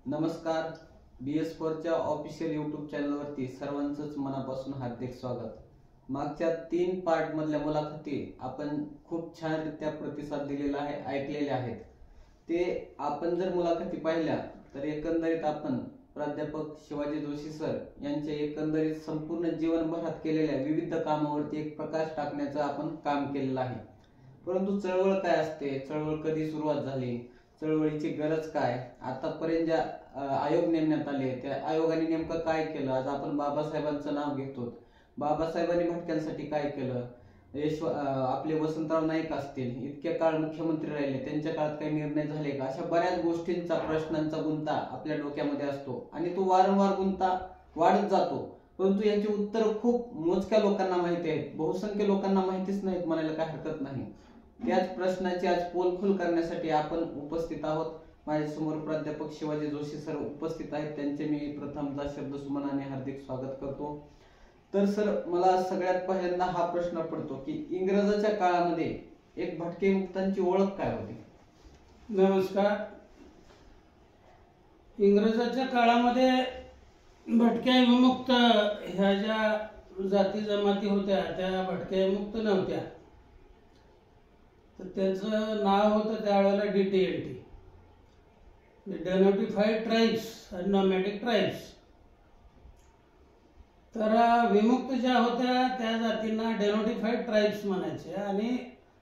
नमस्कार. BS4च्या official YouTube चॅनलवरती सर्वांचंच मनापासून हार्दिक स्वागत. मागच्या 3 पार्ट मधल्या मुलाखती आपण खूप छानरित्या प्रतिसाद दिलेला आहे, ऐकलेले आहेत. ते आपण जर मुलाखती पाहिल्या तर एकंदरीत आपण प्राध्यापक शिवाजी जोशी सर यांच्या एकंदरीत संपूर्ण जीवनभरात केलेल्या विविध कामावरती एक प्रकाश टाकण्याचं आपण काम केलेलं आहे. परंतु चळवळ काय असते, चळवळ कधी सुरुवात झाली, चळवळीची गरज काय, आतापर्यंत ज्या आयोग नेमण्यात आले त्या आयोगाने नेमकं काय केलं, आज आपण बाबासाहेबांचं नाव घेतो, बाबासाहेबांनी भटक्यांसाठी काय केलं, आपले वसंतराव नाईक असतील, इतके काळ मुख्यमंत्री राहिले, त्यांच्या काळात काही निर्णय झाले का, अशा बऱ्याच गोष्टींचा प्रश्नांचा गुंता आपल्या डोक्यामध्ये असतो आणि तो वारंवार गुंता वाढत जातो. परंतु याची उत्तर खूप मोजक्या लोकांना माहिती आहेत, बहुसंख्य लोकांना माहितीच नाहीत म्हणायला काही हरकत नाही. त्याच प्रश्नाची आज पोलखोल करण्यासाठी आपण उपस्थित आहोत. माझ्यासमोर प्राध्यापक शिवाजी जोशी सर उपस्थित आहेत, त्यांचे मी प्रथमतः शब्दसुमनाने हार्दिक स्वागत करतो. तर सर, मला सगळ्यात पहिल्यांदा हा प्रश्न पडतो की इंग्रजाच्या काळामध्ये एक भटके मुक्तांची ओळख काय होती? नमस्कार. इंग्रजाच्या काळामध्ये भटक्या विमुक्त ह्या ज्या जाती जमाती होत्या त्या भटक्या विमुक्त नव्हत्या. तर त्याचं नाव होतं त्यावेळेला DTLT, डिनोटिफाईड ट्राईब्स आणि नॉमॅडिक ट्राईब्स. तर विमुक्त ज्या होत्या त्या जातींना डिनोटिफाईड ट्राईब्स म्हणायचे आणि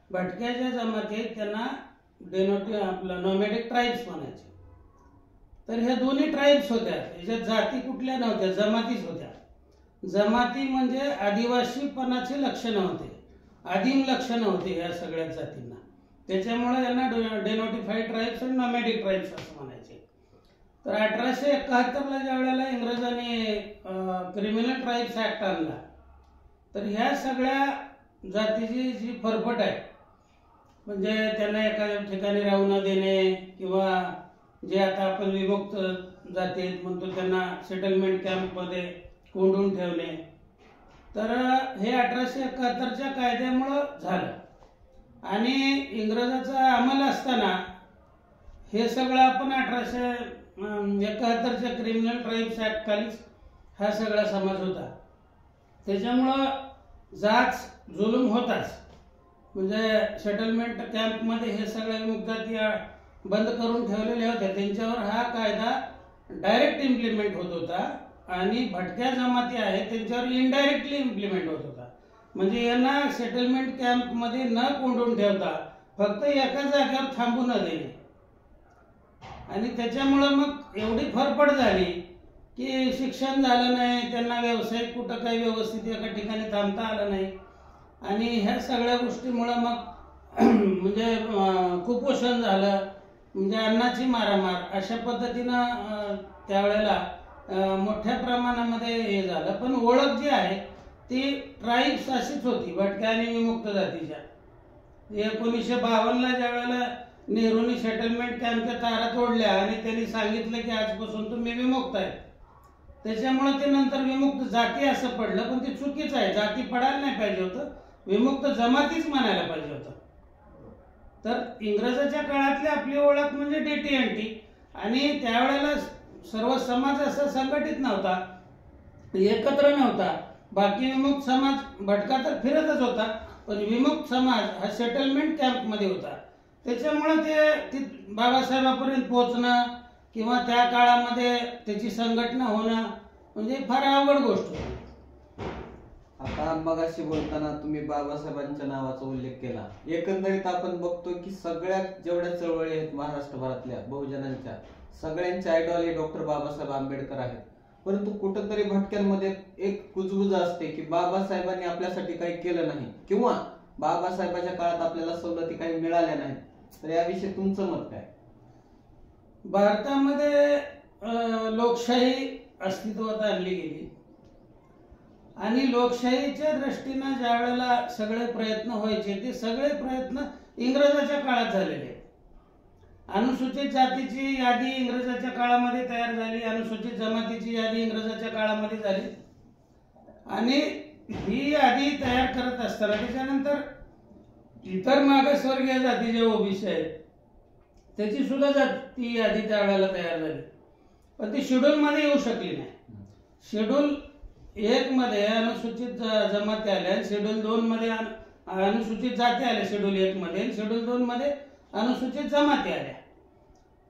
भटक्या ज्या जमाती आहेत त्यांना नॉमॅडिक ट्राईब्स म्हणायचे. तर ह्या दोन्ही ट्राईब्स होत्या, याच्यात जाती कुठल्या नव्हत्या, जमातीच होत्या. जमाती म्हणजे आदिवासीपणाचे लक्षणं होते, आदिम लक्षणं होते या सगळ्या जातींना. त्याच्यामुळे यांना डिनोटिफाईड ट्राईब्स आणि नॉमॅडिक ट्राईब्स असं म्हणायचे. तर 1871ला ज्या वेळेला इंग्रजांनी क्रिमिनल ट्राईब्स ऍक्ट आणला तर ह्या सगळ्या जातीची जी फरफट आहे, म्हणजे त्यांना एखाद्या ठिकाणी राहू न देणे किंवा जे आता आपण विमुक्त जाती म्हणतो त्यांना सेटलमेंट कॅम्पमध्ये कोंडून ठेवणे, तर हे 1871च्या कायद्यामुळं झालं. आणि इंग्रजाचा अंमल असताना हे सगळं आपण 1871च्या क्रिमिनल ट्राईब्स ऍक्ट खालीच हा सगळा समाज होता. त्याच्यामुळं जाच जुलूम होताच. म्हणजे सेटलमेंट कॅम्पमध्ये हे सगळ्या विमुक्त जाती बंद करून ठेवलेल्या होत्या, त्यांच्यावर हा कायदा डायरेक्ट इम्प्लिमेंट होत होता आणि भटक्या जमाती आहेत त्यांच्यावर इनडायरेक्टली इम्प्लिमेंट होत होता. म्हणजे यांना सेटलमेंट कॅम्पमध्ये न कोंडून ठेवता फक्त एका जागेवर थांबू न देणे. आणि त्याच्यामुळं मग एवढी फरफड झाली की शिक्षण झालं नाही, त्यांना व्यावसायिक कुठं काही व्यवस्थित एका ठिकाणी थांबता आलं नाही. आणि ह्या सगळ्या गोष्टीमुळं मग म्हणजे कुपोषण झालं, म्हणजे अन्नाची मारामार, अशा पद्धतीनं त्यावेळेला मोठ्या प्रमाणामध्ये हे झालं. पण ओळख जी आहे ती ट्राईब्स अशीच होती, भटक्या आणि विमुक्त जातीच्या. 1952ला ज्या वेळेला नेहरूंनी सेटलमेंट कॅम्पच्या तारा तोडल्या आणि त्यांनी सांगितलं की आजपासून तुम्ही विमुक्त आहे, त्याच्यामुळे ते नंतर विमुक्त जाती असं पडलं. पण ते चुकीचं आहे, जाती पडायला नाही पाहिजे होतं, विमुक्त जमातीच म्हणायला पाहिजे होतं. तर इंग्रजाच्या काळातली आपली ओळख म्हणजे DTLT. आणि त्यावेळेला सर्व समाज असा संघटित नव्हता, एकत्र नव्हता. बाकी विमुक्त समाज भटका तर फिरतच होता, पण विमुक्त समाज हा सेटलमेंट कॅम्पमध्ये होता. त्याच्यामुळे ते बाबासाहेबांपर्यंत पोहोचणं किंवा त्या काळामध्ये त्याची संघटना होणं म्हणजे फार अवघड गोष्ट होती. आता मगाशी बोलताना तुम्ही बाबासाहेबांच्या नावाचा उल्लेख केला. एकंदरीत आपण बघतो की सगळ्यात जेवढ्या चळवळी आहेत महाराष्ट्रभरातल्या बहुजनांच्या, सगळ्यांचे आयडॉल हे डॉक्टर बाबासाहेब आंबेडकर आहेत. परंतु कुठंतरी भटक्यांमध्ये एक कुजबुज असते की बाबासाहेबांनी आपल्यासाठी काही केलं नाही किंवा बाबासाहेबांच्या काळात आपल्याला सवलती काही मिळाल्या नाहीत. तर याविषयी तुमचं मत काय? भारतामध्ये लोकशाही अस्तित्वात आणली गेली आणि लोकशाहीच्या दृष्टीनं ज्या वेळेला सगळे प्रयत्न व्हायचे ते सगळे प्रयत्न इंग्रजाच्या काळात झालेले. अनुसूचित जातीची यादी इंग्रजाच्या काळामध्ये तयार झाली, अनुसूचित जमातीची यादी इंग्रजाच्या काळामध्ये झाली. आणि ही यादी तयार करत असताना त्याच्यानंतर इतर मागासवर्गीय जाती जे OBC आहेत त्याची सुद्धा ती यादी त्यावेळेला तयार झाली. पण ती शेड्यूल मध्ये येऊ शकली नाही. शेड्यूल 1 मध्ये अनुसूचित जमाती आल्या, शेड्यूल 2 मध्ये अनुसूचित जाती आल्या, शेड्यूल 1 मध्ये, शेड्यूल 2 मध्ये अनुसूचित जमाती आल्या.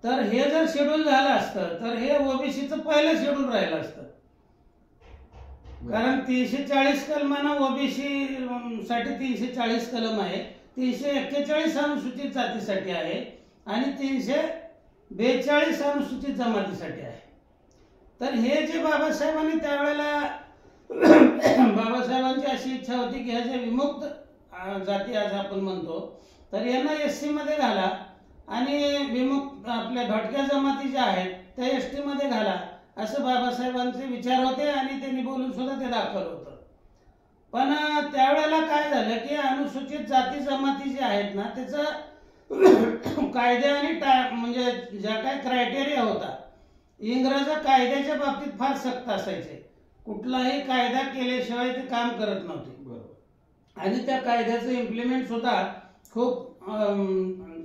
तर हे जर शेड्यूल झालं असतं तर हे ओबीसीचं पहिलं शेड्यूल राहिलं असतं. कारण 340 कलमानं ओबीसी साठी 340 कलम आहे, 341 अनुसूचित जातीसाठी आहे आणि 342 अनुसूचित जमातीसाठी आहे. तर हे जे बाबासाहेबांनी त्यावेळेला बाबासाहेबांची अशी इच्छा होती की ह्या ज्या विमुक्त जाती आज आपण म्हणतो तर यांना एससी मध्ये घाला आणि विमुक्त आपल्या भटक्या जमाती ज्या आहेत त्या एसटी मध्ये घाला, असं बाबासाहेबांचे विचार होते आणि त्यांनी बोलून सुद्धा ते दाखवलं होतं. पण त्यावेळेला काय झालं की अनुसूचित जाती जमाती जे आहेत ना त्याचं कायदे आणि म्हणजे ज्या काय क्रायटेरिया होता, इंग्रज कायद्याच्या बाबतीत फार सक्त असायचे. कुठलाही कायदा केल्याशिवाय ते काम करत नव्हते. आणि त्या कायद्याचं इम्प्लिमेंट सुद्धा खूप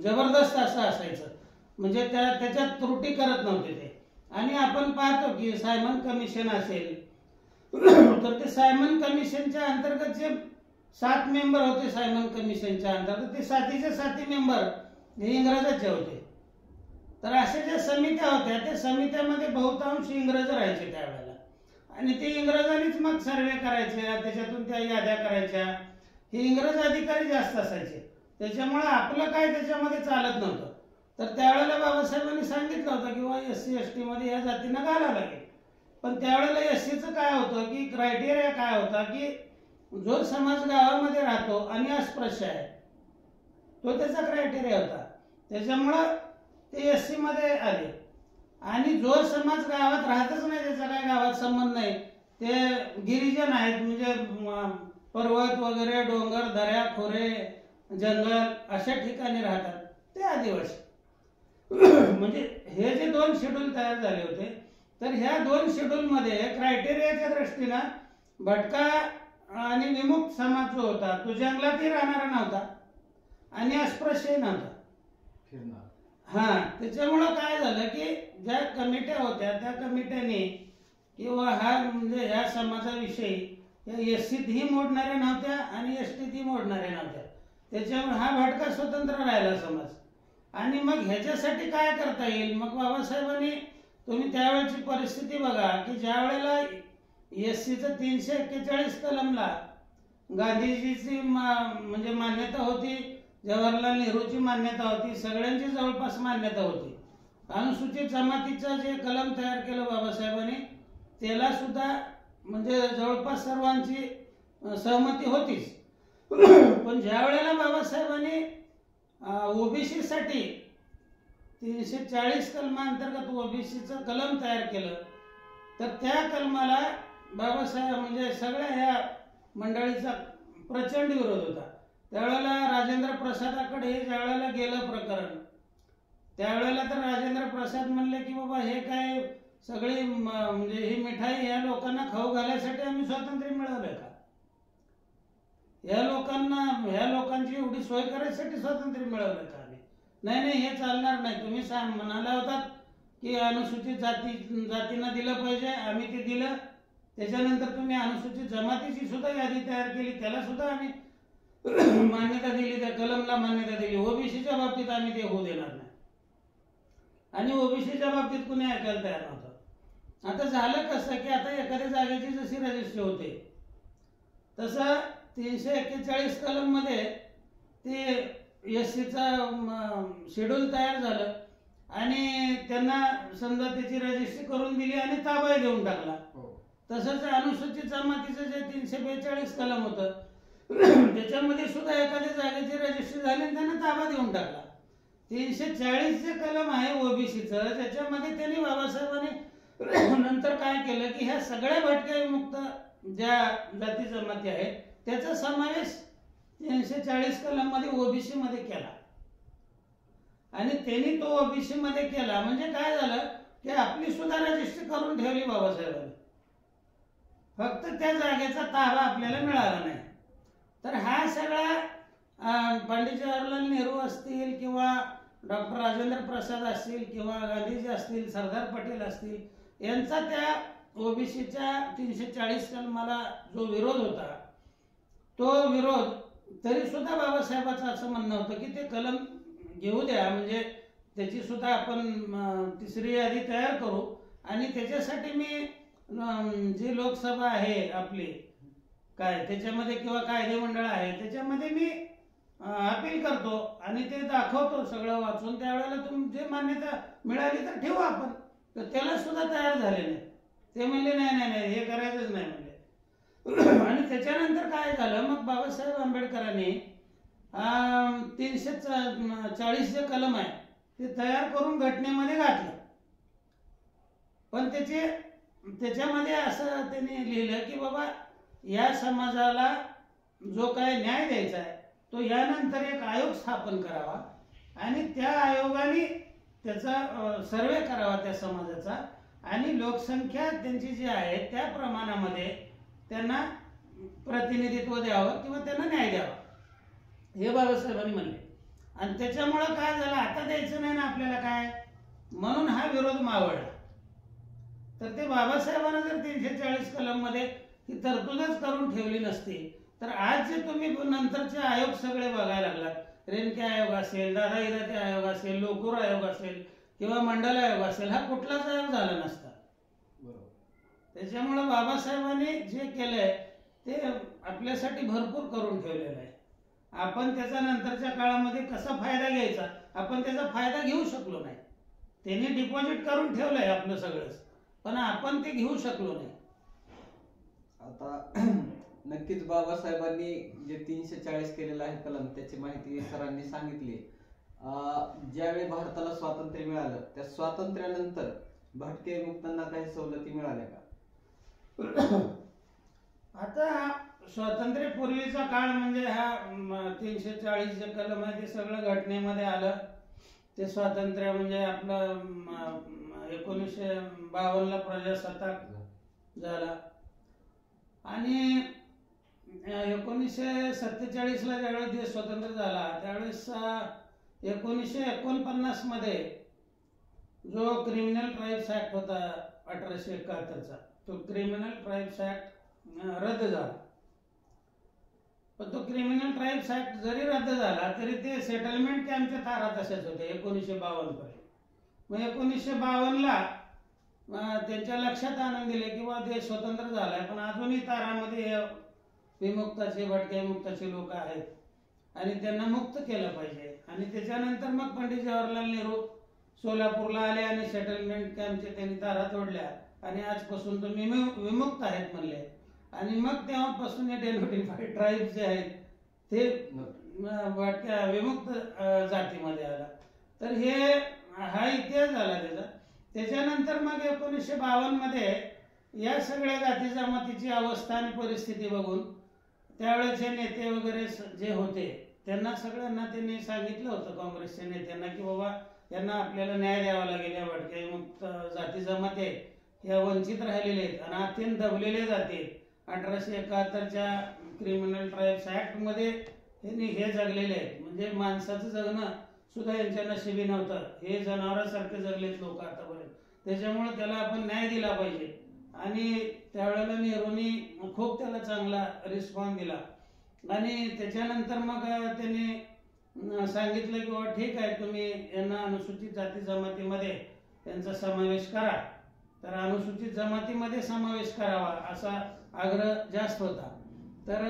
जबरदस्त असं असायचं, म्हणजे त्याच्यात त्रुटी करत नव्हते ते. आणि आपण पाहतो की सायमन कमिशन असेल तर ते सायमन कमिशनच्या अंतर्गत जे 7 मेंबर होते, सायमन कमिशनच्या अंतर्गत ते 7 मेंबर हे इंग्रजाचे होते. तर अशा ज्या समित्या होत्या त्या समित्यामध्ये बहुतांश इंग्रज राहायचे त्यावेळेला आणि ते इंग्रजांनीच मग सर्वे करायचे, त्याच्यातून त्या याद्या करायच्या. हे इंग्रज अधिकारी जास्त असायचे, त्याच्यामुळे आपलं काय त्याच्यामध्ये चालत नव्हतं. तर त्यावेळेला बाबासाहेबांनी सांगितलं होतं की बाबा एससी एसटी मध्ये या जातींना घालावं लागेल. पण त्यावेळेला एससीचं काय होतं की क्रायटेरिया काय होता की जो समाज गावामध्ये राहतो आणि अस्पृश्य आहे तो त्याचा क्रायटेरिया होता. त्याच्यामुळं ते एससी मध्ये आले. आणि जो समाज गावात राहतच नाही, त्याचा काय गावात संबंध नाही, ते गिरिजन आहेत, म्हणजे पर्वत वगैरे डोंगर दऱ्या खोरे जंगल अशा ठिकाणी राहतात, ते आदिवासी. म्हणजे हे जे 2 शेड्यूल तयार झाले होते तर ह्या 2 शेड्यूल मध्ये क्रायटेरियाच्या दृष्टीनं भटका आणि विमुक्त समाज जो होता तो जंगलातही राहणारा नव्हता आणि अस्पृश्यही नव्हता. त्याच्यामुळं काय झालं की ज्या कमिट्या होत्या त्या कमिट्याने किंवा हा म्हणजे ह्या समाजाविषयी एससीतही मोडणाऱ्या नव्हत्या आणि एसटीतही मोडणाऱ्या नव्हत्या. त्याच्यामुळे हा भटका स्वतंत्र राहिला समाज. आणि मग ह्याच्यासाठी काय करता येईल, मग बाबासाहेबांनी, तुम्ही त्यावेळेची परिस्थिती बघा की ज्या वेळेला एससीचं 341 कलमला गांधीजीची म्हणजे मान्यता होती, जवाहरलाल नेहरूची मान्यता होती, सगळ्यांची जवळपास मान्यता होती. अनुसूचित जमातीचं जे कलम तयार केलं बाबासाहेबांनी त्याला सुद्धा म्हणजे जवळपास सर्वांची सहमती होतीच. पण ज्या वेळेला बाबासाहेबांनी ओबीसी साठी 340 कलमांतर्गत ओबीसीचं कलम तयार केलं तर त्या कलमाला बाबासाहेब म्हणजे सगळ्या ह्या मंडळीचा प्रचंड विरोध होता. त्यावेळेला राजेंद्र प्रसादाकडे ज्या वेळेला गेलं प्रकरण त्यावेळेला तर राजेंद्र प्रसाद म्हणले की बाबा हे काय सगळी म्हणजे ही मिठाई या लोकांना खाऊ घालायसाठी आम्ही स्वातंत्र्य मिळवलंय का, या लोकांची एवढी सोय करायसाठी स्वातंत्र्य मिळवलं का आम्ही? नाही हे चालणार नाही. तुम्ही म्हणाला होतात की अनुसूचित जातींना दिलं पाहिजे, आम्ही ते दिलं. त्याच्यानंतर तुम्ही अनुसूचित जमातीची सुद्धा यादी तयार केली, त्याला सुद्धा आम्ही मान्यता दिली, त्या कलमला मान्यता दिली. ओबीसीच्या बाबतीत आम्ही ते होऊ देणार नाही आणि ओबीसीच्या बाबतीत कुणी ऐकायला तयार नव्हतं. आता झालं कसं की आता एखाद्या जागेची जशी रजिस्ट्री होते तसं 341 कलम मध्ये ते एससीचा शेड्यूल तयार झालं आणि त्यांना समजा त्याची रजिस्ट्री करून दिली आणि ताबा देऊन टाकला. तसंच अनुसूचित जमातीचं जे 342 कलम होतं त्याच्यामध्ये सुद्धा एखाद्या जागेची रजिस्ट्री झाली आणि त्यांना ताबा देऊन टाकला. 340 जे कलम आहे ओबीसीचं त्याच्यामध्ये त्यांनी बाबासाहेबांनी नंतर काय केलं की ह्या सगळ्या भटक्या विमुक्त ज्या जाती जमाती आहेत त्याचा समावेश 340 कलम मध्ये ओबीसी मध्ये केला आणि त्यांनी तो ओबीसी मध्ये केला. म्हणजे काय झालं की आपली सुद्धा रजिस्ट्री करून ठेवली बाबासाहेबांनी, फक्त त्या जागेचा ताबा आपल्याला मिळाला नाही. तर हा सगळा पंडित जवाहरलाल नेहरू असतील किंवा डॉक्टर राजेंद्र प्रसाद असतील किंवा गांधीजी असतील, सरदार पटेल असतील, यांचा त्या ओबीसीच्या 340 कलमाला जो विरोध होता, तो विरोध तरी सुद्धा बाबासाहेबांचं असं म्हणणं होतं की ते कलम घेऊ द्या, म्हणजे त्याची सुद्धा आपण तिसरी यादी तयार करू आणि त्याच्यासाठी मी जी लोकसभा आहे आपली काय त्याच्यामध्ये किंवा कायदेमंडळ आहे त्याच्यामध्ये मी अपील करतो आणि ते दाखवतो सगळं वाचून, त्यावेळेला जे मान्यता मिळाली तर ठेवू आपण. तर त्याला सुद्धा तयार झाले नाही. ते म्हणले नाही नाही नाही हे करायचंच नाही म्हणले. आणि त्याच्यानंतर काय झालं, मग बाबासाहेब आंबेडकरांनी 340 जे कलम आहे ते तयार करून घटनेमध्ये घातलं. पण त्याच्यामध्ये असं त्यांनी लिहिलं की बाबा या समाजाला जो काय न्याय द्यायचा आहे तो यानंतर एक आयोग स्थापन करावा आणि त्या आयोगाने त्याचा सर्वे करावा त्या समाजाचा आणि लोकसंख्या त्यांची जी आहे त्या प्रमाणामध्ये त्यांना प्रतिनिधित्व द्यावं किंवा त्यांना न्याय द्यावा, हे बाबासाहेबांनी म्हणले. आणि त्याच्यामुळं काय झालं, आता द्यायचं नाही ना आपल्याला काय, म्हणून हा विरोध मावळला. तर ते बाबासाहेबांना जर 340 कलम मध्ये ही तरतूदच करून ठेवली नसती तर आज जे तुम्ही नंतरचे आयोग सगळे बघायला लागलात, रेणके आयोग असेल, दादा इराते आयोग असेल, लोकूर आयोग असेल किंवा मंडल आयोग असेल, हा कुठलाच आयोग झाला नसता. त्याच्यामुळे बाबासाहेबांनी जे केलंय ते आपल्यासाठी भरपूर करून ठेवलेलं आहे. आपण त्याचा नंतरच्या काळामध्ये कसा फायदा घ्यायचा, आपण त्याचा फायदा घेऊ शकलो नाही. त्यांनी डिपॉझिट करून ठेवलंय आपलं सगळंच, पण आपण ते घेऊ शकलो नाही. आता नक्कीच बाबासाहेबांनी जे 340 केलेलं आहे कलम त्याची माहिती सरांनी सांगितली. ज्यावेळी भारताला स्वातंत्र्य मिळालं त्या स्वातंत्र्यानंतर भटके विमुक्तांना काही सवलती मिळाल्या का? आता स्वातंत्र्यपूर्वीचा काळ म्हणजे हा 340 जे कलम आहे ते सगळं घटनेमध्ये आलं. ते स्वातंत्र्य म्हणजे आपलं 1952 प्रजासत्ताक झाला आणि 1947 ज्यावेळेस देश स्वतंत्र झाला त्यावेळेस 1949 मध्ये जो क्रिमिनल ट्राईब्स ऍक्ट होता 1871चा, तो क्रिमिनल ट्राईब्स ऍक्ट रद्द झाला. पण तो क्रिमिनल ट्राईब्स ऍक्ट जरी रद्द झाला तरी ते सेटलमेंट कॅम्पच्या तारा तशाच होते 1952 पर्यंत. मग 1952ला त्यांच्या लक्षात आणून दिले की बा देश स्वतंत्र झालाय पण अजूनही तारामध्ये विमुक्ताचे भटक्या विमुक्ताचे लोक आहेत आणि त्यांना मुक्त केलं पाहिजे. आणि त्याच्यानंतर मग पंडित जवाहरलाल नेहरू सोलापूरला आले आणि सेटलमेंट कॅम्पचे त्यांनी तारा तोडल्या आणि आजपासून तुम्ही विमुक्त आहेत म्हणले. आणि मग तेव्हापासून हे डेनोटिफाईड ट्राईब्स जे आहेत ते भटक्या विमुक्त जातीमध्ये आला. तर हा इतिहास झाला त्याचा. त्याच्यानंतर मग 1952 मध्ये या सगळ्या जाती जमातीची अवस्था आणि परिस्थिती बघून त्यावेळेचे नेते वगैरे जे होते त्यांना सगळ्यांना त्यांनी सांगितलं होतं काँग्रेसच्या नेत्यांना की बाबा यांना आपल्याला न्याय द्यावा लागेल. या भटक्या विमुक्त जाती जमाती आहेत या वंचित राहिलेले आहेत आणि अत्यंत दबलेले जाते. 1871च्या क्रिमिनल ट्राईब्स ऍक्ट मध्ये हे जगलेले आहेत, म्हणजे माणसाचं जगणं सुद्धा यांच्या नशिबी नव्हतं. हे जनावरांसारखे जगलेत लोक आतापर्यंत. त्याच्यामुळे त्याला आपण न्याय दिला पाहिजे आणि त्यावेळेला नेहरूंनी खूप त्याला चांगला रिस्पॉन्स दिला. आणि त्याच्यानंतर मग त्यांनी सांगितलं की बाबा ठीक आहे तुम्ही यांना अनुसूचित जाती जमातीमध्ये त्यांचा समावेश करा. तर अनुसूचित जमातीमध्ये समावेश करावा असा आग्रह जास्त होता. तर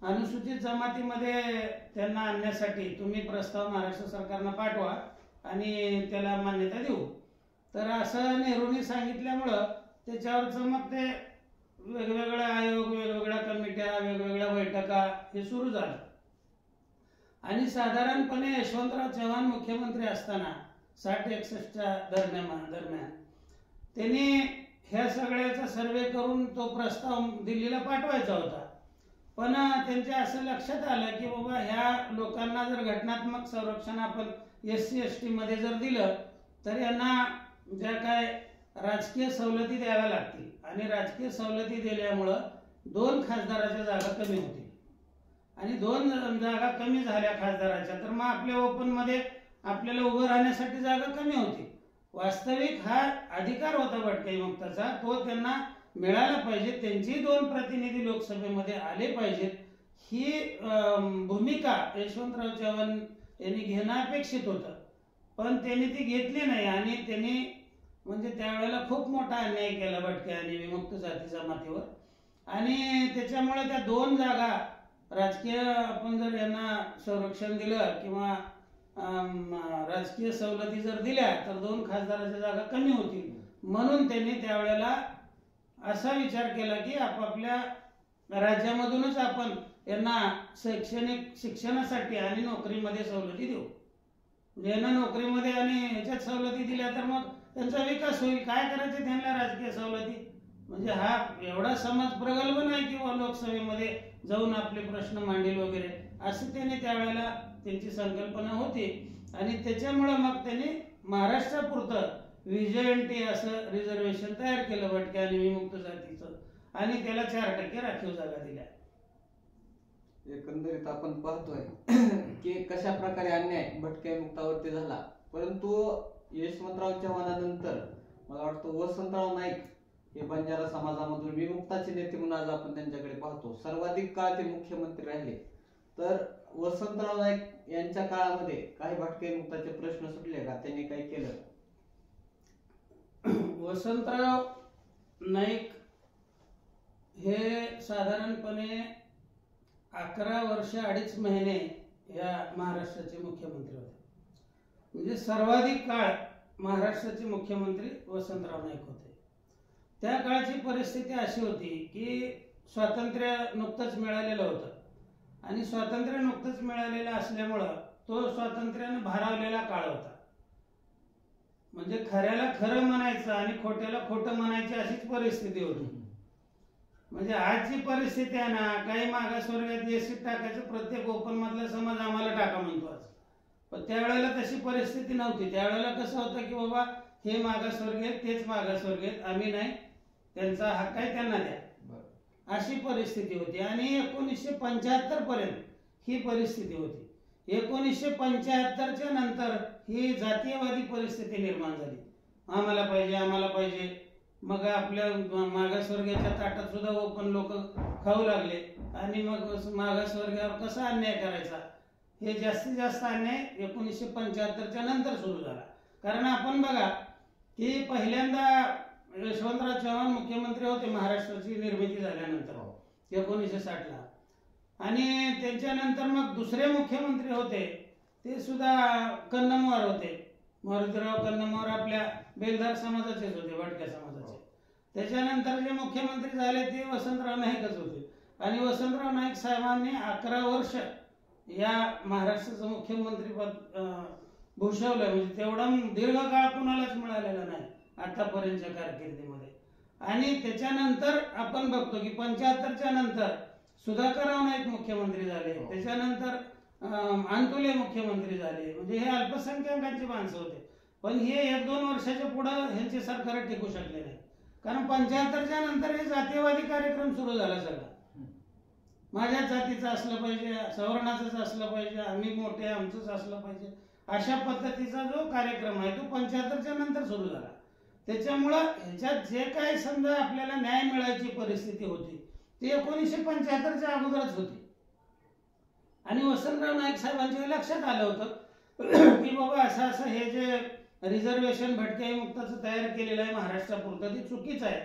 अनुसूचित जमातीमध्ये त्यांना आणण्यासाठी तुम्ही प्रस्ताव महाराष्ट्र सरकारनं पाठवा आणि त्याला मान्यता देऊ. तर असं नेहरूंनी सांगितल्यामुळं त्याच्यावरचं मग ते वेगवेगळे आयोग, वेगवेगळ्या कमिट्या, वेगवेगळ्या बैठका हे सुरू झालं. आणि साधारणपणे यशवंतराव चव्हाण मुख्यमंत्री असताना 60-61च्या दरम्यान त्यांनी ह्या सगळ्याचा सर्वे करून तो प्रस्ताव दिल्लीला पाठवायचा होता. पण त्यांच्या असं लक्षात आलं की बाबा ह्या लोकांना जर घटनात्मक संरक्षण आपण SC-ST मध्ये जर दिलं तर यांना ज्या काय राजकीय सवलती द्याव्या लागतील आणि राजकीय सवलती दिल्यामुळं 2 खासदाराच्या जागा कमी होतील आणि 2 जागा कमी झाल्या खासदाराच्या तर मग आपल्या ओपन मध्ये आपल्याला उभं राहण्यासाठी जागा कमी होती. वास्तविक हा अधिकार होता भटक्या विमुक्ताचा, तो त्यांना मिळाला पाहिजे. त्यांची 2 प्रतिनिधी लोकसभेमध्ये आले पाहिजेत, ही भूमिका यशवंतराव चव्हाण यांनी घेणं अपेक्षित होतं. पण त्यांनी ती घेतली नाही आणि त्यांनी म्हणजे त्यावेळेला खूप मोठा अन्याय केला भटक्या आणि विमुक्त जाती जमातीवर. आणि त्याच्यामुळे त्या 2 जागा राजकीय आपण जर यांना संरक्षण दिलं किंवा राजकीय सवलती जर दिल्या तर 2 खासदाराच्या जागा कमी होतील. म्हणून त्यांनी त्यावेळेला असा विचार केला की आपापल्या राज्यामधूनच आपण यांना शैक्षणिक शिक्षणासाठी आणि नोकरीमध्ये सवलती देऊ. यांना नोकरीमध्ये आणि ह्याच्यात सवलती दिल्या तर मग त्यांचा विकास होईल. काय करायचे त्यांना राजकीय सवलती? म्हणजे हा एवढा समाज प्रगल्भ नाही किंवा लोकसभेमध्ये जाऊन आपले प्रश्न मांडेल वगैरे, असं त्यांनी त्यावेळेला त्यांची संकल्पना होती. आणि त्याच्यामुळं मग त्यांनी महाराष्ट्रापुरतं व्हिजएनटी असं रिझर्वेशन तयार केलं भटक्या आणि विमुक्त जातीचं, आणि त्याला 4% राखीव जागा दिल्या. एकंदरीत आपण पाहतोय की कशा प्रकारे अन्याय भटक्या विमुक्तावरती झाला. परंतु यशवंतराव चव्हाणानंतर मला वाटतं वसंतराव नाईक हे बंजारा समाजामधून विमुक्ताचे नेते म्हणून आज आपण त्यांच्याकडे पाहतो. सर्वाधिक काळ ते मुख्यमंत्री राहिले. तर वसंतराव नाईक यांच्या काळामध्ये काही भटक्या विमुक्ताचे प्रश्न सुटले का? त्यांनी काही केलं? वसंतराव नाईक हे साधारणपणे 11 वर्ष 2.5 महिने या महाराष्ट्राचे मुख्यमंत्री होते. म्हणजे सर्वाधिक काळ महाराष्ट्राचे मुख्यमंत्री वसंतराव नाईक होते. त्या काळची परिस्थिती अशी होती की स्वातंत्र्य नुकतंच मिळालेलं होतं आणि स्वातंत्र्य नुकतंच मिळालेलं असल्यामुळं तो स्वातंत्र्यानं भारावलेला काळ होता. म्हणजे खऱ्याला खरं म्हणायचं आणि खोट्याला खोटं म्हणायची अशीच परिस्थिती होती. म्हणजे आजची परिस्थिती आहे ना, काही मागासवर्गात एसटी टाकायचं, प्रत्येक ओपन मधला समाज आम्हाला टाका म्हणतो आज. पण त्यावेळेला तशी परिस्थिती नव्हती. त्यावेळेला कसं होतं की बाबा हे मागासवर्ग आहेत, तेच मागासवर्ग आहेत, आम्ही नाही, त्यांचा हक्क आहे त्यांना द्या, अशी परिस्थिती होती. आणि 1975 पर्यंत ही परिस्थिती होती. 1975च्या नंतर ही जातीयवादी परिस्थिती निर्माण झाली. आम्हाला पाहिजे, आम्हाला पाहिजे. मग आपल्या मागासवर्गाच्या ताटात सुद्धा ओपन लोक खाऊ लागले आणि मग मागासवर्गावर कसा अन्याय करायचा, हे जास्तीत जास्त अन्याय 1975च्या नंतर सुरू झाला. कारण आपण बघा की पहिल्यांदा यशवंतराव चव्हाण मुख्यमंत्री होते महाराष्ट्राची निर्मिती झाल्यानंतर 1960ला, आणि त्यांच्यानंतर मग दुसरे मुख्यमंत्री होते ते सुद्धा कन्नमवार होते. मारुतीराव कन्नमवार आपल्या बेलदार समाजाचेच होते, भटक्या समाजाचे. त्याच्यानंतर जे मुख्यमंत्री झाले ते वसंतराव नाईकच होते. आणि वसंतराव नाईक साहेबांनी 11 वर्ष या महाराष्ट्राचं मुख्यमंत्रीपद भूषवलं. म्हणजे तेवढा दीर्घ काळ कुणालाच मिळालेला नाही आतापर्यंतच्या कारकिर्दीमध्ये. आणि त्याच्यानंतर आपण बघतो की 75च्या नंतर सुधाकरराव नाईक मुख्यमंत्री झाले, त्याच्यानंतर अंतुले मुख्यमंत्री झाले. म्हणजे हे अल्पसंख्याकांची माणसं होते. पण हे 1-2 वर्षाच्या पुढे ह्यांचे सरकार टिकू शकले नाही. कारण 75च्या नंतर हे जातीयवादी कार्यक्रम सुरू झाला सगळा. माझ्या जातीचं असलं पाहिजे, सवर्णाचंच असलं पाहिजे, आम्ही मोठे आमचंच असलं पाहिजे, अशा पद्धतीचा जो कार्यक्रम आहे तो 75च्या नंतर सुरू झाला. त्याच्यामुळं ह्याच्यात जे काही समजा आपल्याला न्याय मिळायची परिस्थिती होती ती 1975च्या अगोदरच होती. आणि वसंतराव नाईक साहेबांच्या लक्षात आलं होतं की बाबा असं असं हे जे रिझर्वेशन भटक्या विमुक्ताचं तयार केलेलं आहे महाराष्ट्रापुरतं ते चुकीचं आहे.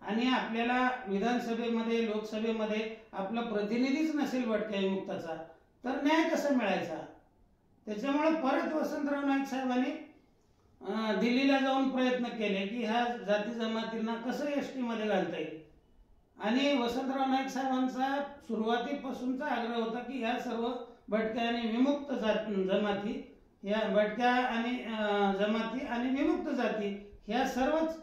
आणि आपल्याला विधानसभेमध्ये लोकसभेमध्ये आपला प्रतिनिधीच नसेल भटक्या विमुक्ताचा तर न्याय कसा मिळायचा. त्याच्यामुळे परत वसंतराव नाईक साहेबांनी दिल्लीला जाऊन प्रयत्न केले की ह्या जाती जमातींना कसं एसटी मध्ये घालता येईल. आणि वसंतराव नाईक साहेबांचा सुरुवातीपासूनचा आग्रह होता की ह्या सर्व भटक्या आणि विमुक्त जमाती, या भटक्या आणि जमाती आणि विमुक्त जाती ह्या सर्वच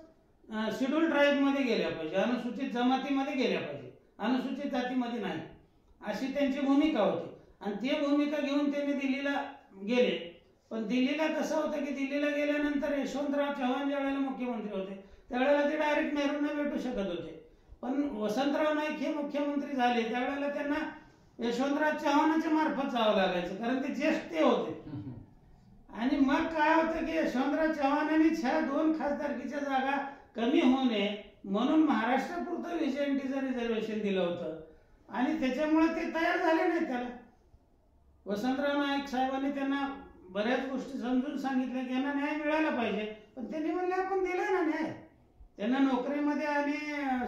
शेड्यूल ट्राईब मध्ये गेल्या पाहिजे, अनुसूचित जमातीमध्ये गेल्या पाहिजे, अनुसूचित जातीमध्ये नाही, अशी त्यांची भूमिका होती. आणि ती भूमिका घेऊन त्यांनी दिल्लीला गेले. पण दिल्लीला कसं होतं की दिल्लीला गेल्यानंतर यशवंतराव चव्हाण ज्या वेळेला मुख्यमंत्री होते त्यावेळेला ते डायरेक्ट नेहरूंना भेटू शकत होते. पण वसंतराव नाईक हे मुख्यमंत्री झाले त्यावेळेला त्यांना यशवंतराव चव्हाणाच्या मार्फत जावं लागायचं, कारण ते ज्येष्ठ ते होते. आणि मग काय होतं की यशवंतराव चव्हाणांनीच ह्या 2 खासदारकीच्या जागा कमी होऊ नये म्हणून महाराष्ट्रापुरतं व्हिजएनटीचं रिझर्वेशन दिलं होतं आणि त्याच्यामुळे ते तयार झाले नाही त्याला. वसंतराव नाईक साहेबांनी त्यांना बऱ्याच गोष्टी समजून सांगितल्या की यांना न्याय मिळायला पाहिजे, पण त्यांनी म्हणले आपण दिला ना न्याय. त्यांना नोकरीमध्ये आणि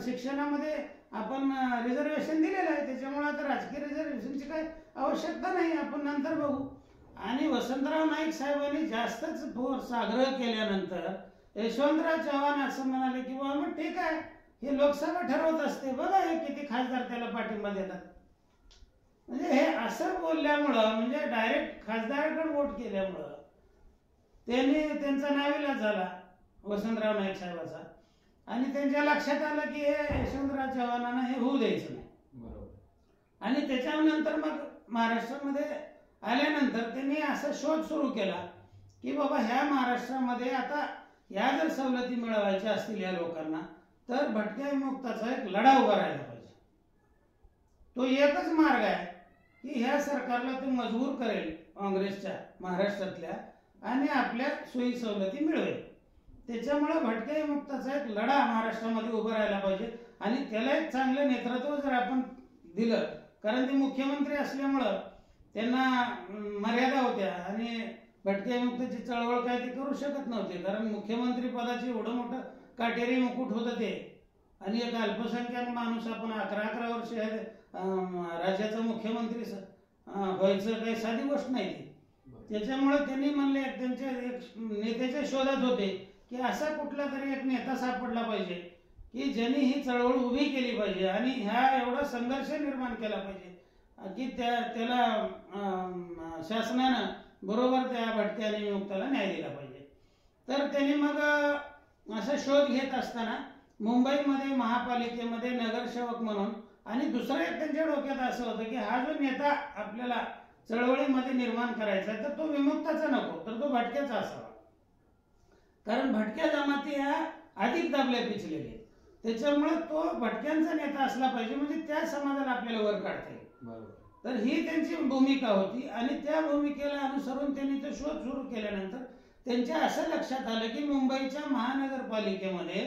शिक्षणामध्ये आपण रिझर्वेशन दिलेलं आहे, त्याच्यामुळे आता राजकीय रिझर्वेशनची काही आवश्यकता नाही, आपण नंतर बघू. आणि वसंतराव नाईक साहेबांनी जास्तच फोर्स आग्रह केल्यानंतर यशवंतराव चव्हाण असं म्हणाले की बाबा मग ठीक आहे, हे लोकसभा ठरवत असते, बघा हे किती खासदार त्याला पाठिंबा देतात. म्हणजे हे असं बोलल्यामुळं, म्हणजे डायरेक्ट खासदाराकडे वोट केल्यामुळं त्यांचा नाविलाज झाला वसंतराव नाईक साहेबाचा. आणि त्यांच्या लक्षात आलं की हे यशवंतराव चव्हाणांना हे होऊ द्यायचं नाही. बरोबर. आणि त्याच्यानंतर मग महाराष्ट्रामध्ये आल्यानंतर त्यांनी असा शोध सुरू केला की बाबा ह्या महाराष्ट्रामध्ये आता या जर सवलती मिळवायच्या असतील या लोकांना तर भटक्या विमुक्ताचा एक लढा उभा राहायला पाहिजे. तो एकच मार्ग आहे की ह्या सरकारला ते मजबूर करेल काँग्रेसच्या महाराष्ट्रातल्या आणि आपल्या सोयी सवलती मिळवेल. त्याच्यामुळे भटक्या विमुक्ताचा एक लढा महाराष्ट्रामध्ये उभा राहायला पाहिजे आणि त्याला एक चांगलं नेतृत्व जर आपण दिलं, कारण ते मुख्यमंत्री असल्यामुळं त्यांना मर्यादा होत्या आणि भटक्या विमुक्ताची चळवळ काय ते करू शकत नव्हते, कारण मुख्यमंत्री पदाचे एवढं मोठं काटेरी मुकुट होतं ते. आणि एक अल्पसंख्याक माणूस आपण 11 वर्ष राज्याचा मुख्यमंत्री व्हायचं काही साधी गोष्ट नाही ती. त्याच्यामुळे त्यांनी म्हणले, त्यांच्या एक नेत्याच्या शोधात होते की असा कुठला तरी एक नेता सापडला पाहिजे की ज्यांनी ही चळवळ उभी केली पाहिजे आणि ह्या एवढा संघर्ष निर्माण केला पाहिजे की त्याला शासनानं बरोबर त्या भटक्या आणि विमुक्ताला न्याय दिला पाहिजे. तर त्यांनी मग असा शोध घेत असताना मुंबईमध्ये महापालिकेमध्ये नगरसेवक म्हणून आणि दुसरं एक त्यांच्या डोक्यात असं होतं की हा जो नेता आपल्याला चळवळीमध्ये निर्माण करायचा तर तो विमुक्ताचा नको, तर तो भटक्याचा असावा. कारण भटक्या जमाती ह्या अधिक दाबल्या पिचलेल्या आहेत, त्याच्यामुळे तो भटक्यांचा नेता असला पाहिजे, म्हणजे त्या समाजाला आपल्याला वर काढता येईल. तर ही त्यांची भूमिका होती आणि त्या भूमिकेला अनुसरून त्यांनी तो शोध सुरू केल्यानंतर त्यांच्या असं लक्षात आलं की मुंबईच्या महानगरपालिकेमध्ये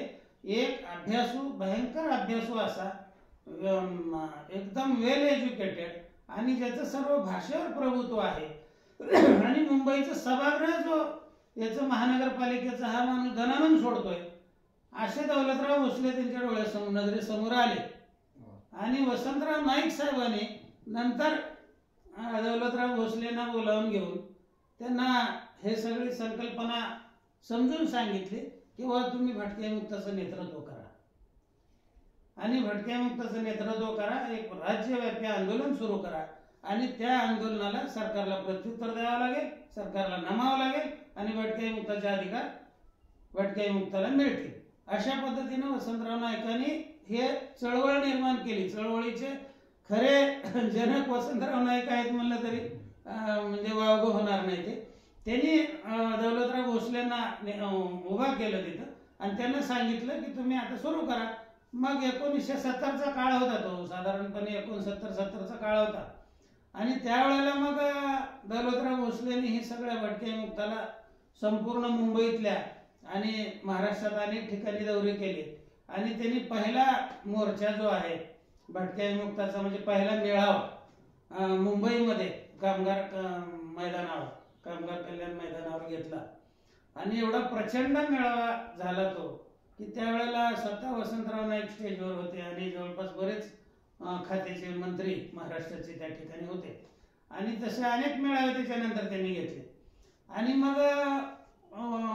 एक अभ्यासू, भयंकर अभ्यासू असा, एकदम वेल एज्युकेटेड आणि ज्याचं सर्व भाषेवर प्रभुत्व आहे आणि मुंबईचं सभागृह जो याचं महानगरपालिकेचा हा माणूस दणानून सोडतोय, असे दौलतराव भोसले त्यांच्या डोळ्यासमोर नजरेसमोर आले. आणि वसंतराव नाईक साहेबांनी नंतर दौलतराव भोसलेंना बोलावून घेऊन त्यांना हे सगळी संकल्पना समजून सांगितली की बाबा तुम्ही भटक्या विमुक्ताचं नेतृत्व करा आणि भटक्या विमुक्ताचं नेतृत्व करा, एक राज्यव्यापी आंदोलन सुरू करा आणि त्या आंदोलनाला सरकारला प्रत्युत्तर द्यावं लागेल, सरकारला नमावं लागेल आणि भटक्या विमुक्ताचे अधिकार भटक्या विमुक्ताला मिळतील. अशा पद्धतीने वसंतराव नाईकांनी हे चळवळ निर्माण केली. चळवळीचे खरे जनक वसंतराव नाईक आहेत म्हणलं तरी म्हणजे वावगं होणार नाही. त्यांनी दौलतराव भोसलेंना उभा केलं तिथं आणि त्यांना सांगितलं की तुम्ही आता सुरू करा. मग 1970चा काळ होता, तो साधारणपणे 69-70चा काळ होता आणि त्यावेळेला मग दौलतराव भोसलेंनी ही सगळ्या भटक्या विमुक्ताला संपूर्ण मुंबईतल्या आणि महाराष्ट्रात अनेक ठिकाणी दौरे केले आणि त्यांनी पहिला मोर्चा जो आहे भटक्या विमुक्ताचा, म्हणजे पहिला मेळावा मुंबईमध्ये कामगार मैदानावर, कामगार कल्याण मैदानावर घेतला आणि एवढा प्रचंड मेळावा झाला तो की त्यावेळेला स्वतः वसंतराव नाईक स्टेजवर होते आणि जवळपास बरेच खात्याचे मंत्री महाराष्ट्राचे त्या ठिकाणी होते आणि तसे अनेक मेळावे त्याच्यानंतर त्यांनी घेतले. आणि मग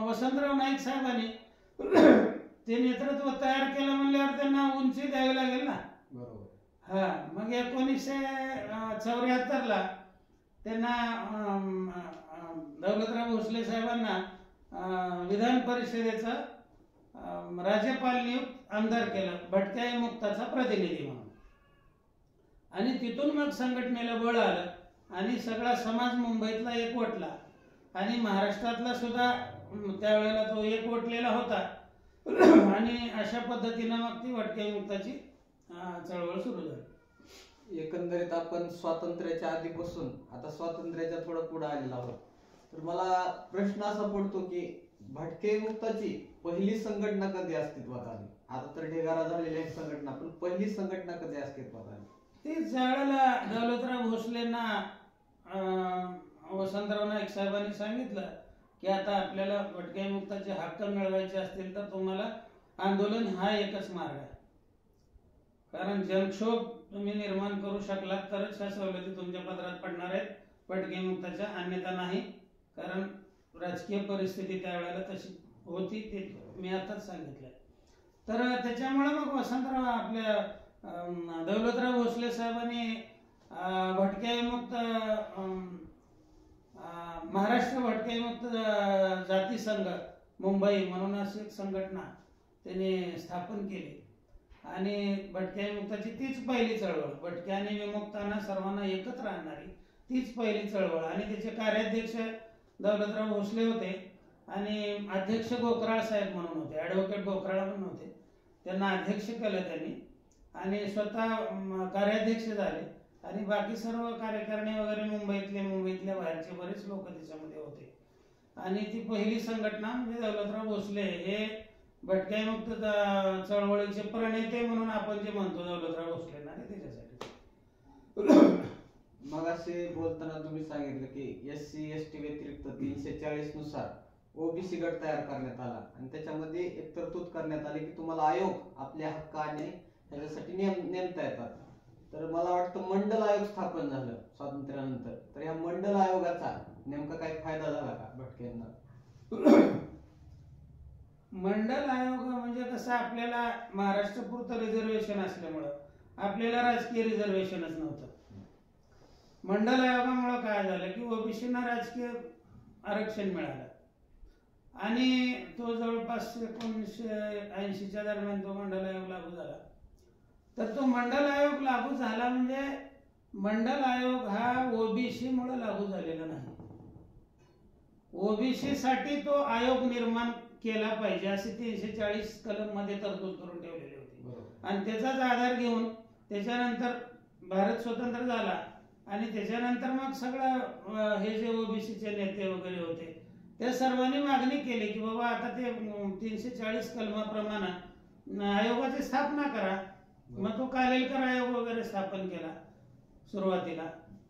वसंतराव नाईक साहेबांनी ते नेतृत्व तयार केलं म्हणल्यावर त्यांना उंची द्यावी लागेल ना. हा, मग 1974ला त्यांना दौलतराव भोसले साहेबांना विधान परिषदेचं राज्यपाल नियुक्त आमदार केलं भटक्या विमुक्ताचा प्रतिनिधी म्हणून. आणि तिथून मग संघटनेला बळ आलं आणि सगळा समाज मुंबईतला एकवटला आणि महाराष्ट्रातला सुद्धा त्यावेळेला तो एकवटलेला होता आणि अशा पद्धतीनं मग ती भटक्या विमुक्ताची चळवळ सुरू झाली. एकंदरीत आपण स्वातंत्र्याच्या आधीपासून आता स्वातंत्र्याच्या थोडं पुढे आलेलो आहोत. तर मला प्रश्न असा पडतो की भटके विमुक्ताची पहिली संघटना कधी अस्तित्वात आली? आता तर ढिगारा झालेली आहे संघटना, पण पहिली संघटना कधी अस्तित्वात आली? ते ज्यावेळेला दौलतराव भोसलेंना वसंतराव नाईक साहेबांनी सांगितलं की आता आपल्याला भटके विमुक्ताचे हक्क मिळवायचे असतील तर तुम्हाला आंदोलन हा एकच मार्ग आहे, कारण जनक्षोभ तुम्ही निर्माण करू शकलात तरच ह्या सवलती तुमच्या पदरात पडणार आहेत, भटके विमुक्ताच्या अन्यथा नाही. कारण राजकीय परिस्थिती त्यावेळेला तशी होती, ते मी आताच सांगितलंय. तर त्याच्यामुळे मग वसंतराव आपल्या दौलतराव भोसले साहेबांनी भटके विमुक्त महाराष्ट्र भटके विमुक्त जाती संघ मुंबई म्हणून अशी एक संघटना त्यांनी स्थापन केली आणि भटक्या विमुक्ताची तीच पहिली चळवळ, भटक्या आणि विमुक्तांना सर्वांना एकत्र आणणारी तीच पहिली चळवळ. आणि त्याचे कार्याध्यक्ष दौलतराव भोसले होते आणि अध्यक्ष गोकराळ साहेब म्हणून होते, ॲडव्होकेट गोकराळ म्हणून होते. त्यांना अध्यक्ष केलं त्यांनी आणि स्वतः कार्याध्यक्ष झाले आणि बाकी सर्व कार्यकारिणी वगैरे मुंबईतल्या बाहेरचे बरेच लोक त्याच्यामध्ये होते. आणि ती पहिली संघटना म्हणजे दौलतराव भोसले हे भटक्या विमुक्त चळवळीचे प्रणेते म्हणून आपण जे म्हणतो दौलतराव भोसलेंना, ते त्याच्यासाठी. मग असे बोलताना तुम्ही सांगितलं की SC ST व्यतिरिक्त 340 नुसार ओबीसी गट तयार करण्यात आला आणि त्याच्यामध्ये एक तरतूद करण्यात आली की तुम्हाला आयोग आपले हक्क आणि ह्याच्यासाठी नेमता येतात. तर मला वाटतं मंडल आयोग स्थापन झालं स्वातंत्र्यानंतर, तर या मंडल आयोगाचा नेमका काय फायदा झाला का भटक्यांना? मंडल आयोग म्हणजे कसं, आपल्याला महाराष्ट्र पुरतं रिझर्वेशन असल्यामुळं आपल्याला राजकीय रिझर्वेशनच नव्हतं. मंडल आयोगामुळे काय झालं की ओबीसींना राजकीय आरक्षण मिळालं आणि तो जवळपास 1980च्या दरम्यान तो मंडल आयोग लागू झाला. तर तो मंडल आयोग लागू झाला म्हणजे मंडल आयोग हा ओबीसी मुळे लागू झालेला नाही, ओबीसी साठी तो आयोग निर्माण केला पाहिजे असे 340 कलम मध्ये तरतूद करून ठेवलेली होती. आणि त्याचाच आधार घेऊन त्याच्यानंतर भारत स्वतंत्र झाला आणि त्याच्यानंतर मग सगळं हे जे ओबीसीचे नेते वगैरे होते त्या सर्वांनी मागणी केली की बाबा आता ते 340 कलमाप्रमाणे आयोगाची स्थापना करा. मग तो कालेलकर आयोग वगैरे स्थापन केला सुरुवातीला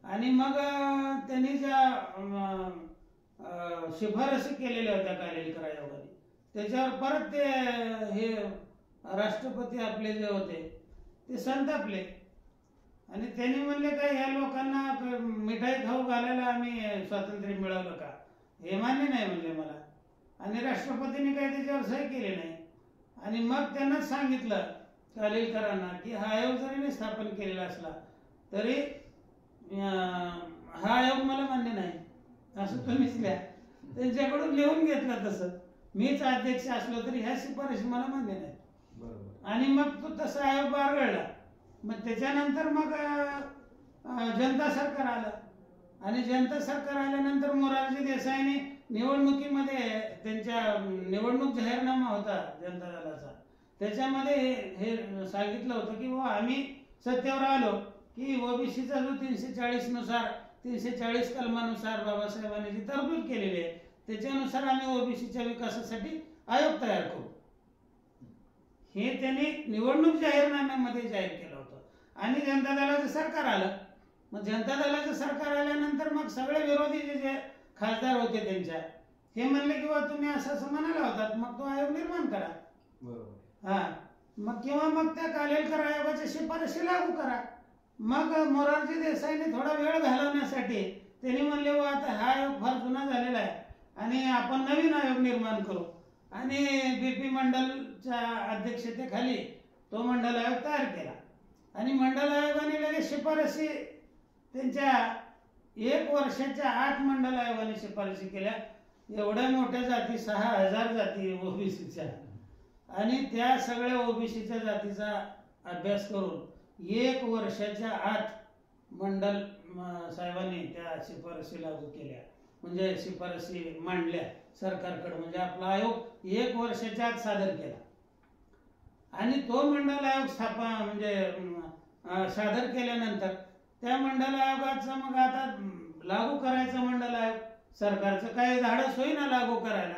आणि मग त्यांनी ज्या शिफारसी केलेल्या होत्या कालेलकर आयोगाने त्याच्यावर परत ते हे राष्ट्रपती आपले जे होते ते संतापले आणि त्यांनी म्हणले काय ह्या लोकांना मिठाई खाऊ घालायला आम्ही स्वातंत्र्य मिळवलं का, हे मान्य नाही म्हणले मला. आणि राष्ट्रपतींनी काही त्याच्यावर सही केली नाही आणि मग त्यांनाच सांगितलं कालेलकरांना की हा आयोग जरी मी स्थापन केलेला असला तरी हा आयोग मला मान्य नाही असं तुम्हीच लिहा. त्यांच्याकडून लिहून घेतलं तसं, मीच अध्यक्ष असलो तरी ह्या शिफारशी मला मान्य नाही. आणि मग तो तसा आयोग बारगळला. मग त्याच्यानंतर मग जनता सरकार आलं आणि जनता सरकार आल्यानंतर मोरारजी देसाईंनी निवडणुकीमध्ये त्यांच्या निवडणूक जाहीरनामा होता जनता दलाचा, त्याच्यामध्ये हे सांगितलं होतं की बाबा आम्ही सत्तेवर आलो की ओबीसीचा जो 340 कलमानुसार बाबासाहेबांनी जी तरतूद केलेली आहे त्याच्यानुसार आम्ही ओबीसीच्या विकासासाठी आयोग तयार करू, हे त्यांनी निवडणूक जाहीरनाम्यामध्ये जाहीर केलं होतं. आणि जनता दलाचं सरकार आलं. मग जनता दलाचं सरकार आल्यानंतर मग सगळे विरोधी जे खासदार होते त्यांच्या हे म्हणले की बाबा तुम्ही असं म्हणाला होतात, मग तो आयोग निर्माण करा. हा मग किंवा मग त्या कालेलकर आयोगाच्या शिफारशी लागू करा. मग मोरारजी देसाईने थोडा वेळ घालवण्यासाठी त्यांनी म्हणले व आता हा आयोग फार जुना झालेला आहे आणि आपण नवीन आयोग निर्माण करू आणि BP मंडलच्या अध्यक्षतेखाली तो मंडल आयोग तयार केला. आणि मंडल आयोगाने लगेच शिफारशी त्यांच्या 1 वर्षाच्या आत मंडल आयोगाने शिफारशी केल्या. एवढ्या मोठ्या जाती 6000 जाती ओबीसीच्या आणि त्या सगळ्या ओबीसीच्या जातीचा अभ्यास करून 1 वर्षाच्या आत मंडल साहेबांनी त्या शिफारशी लागू केल्या, म्हणजे शिफारशी मांडल्या सरकारकडे, म्हणजे आपला आयोग 1 वर्षाच्या आत सादर केला. आणि तो मंडल आयोग सादर केल्यानंतर त्या मंडल आयोगाचं मग आता लागू करायचं मंडल आयोग सरकारचं काही धाडस होईना लागू करायला.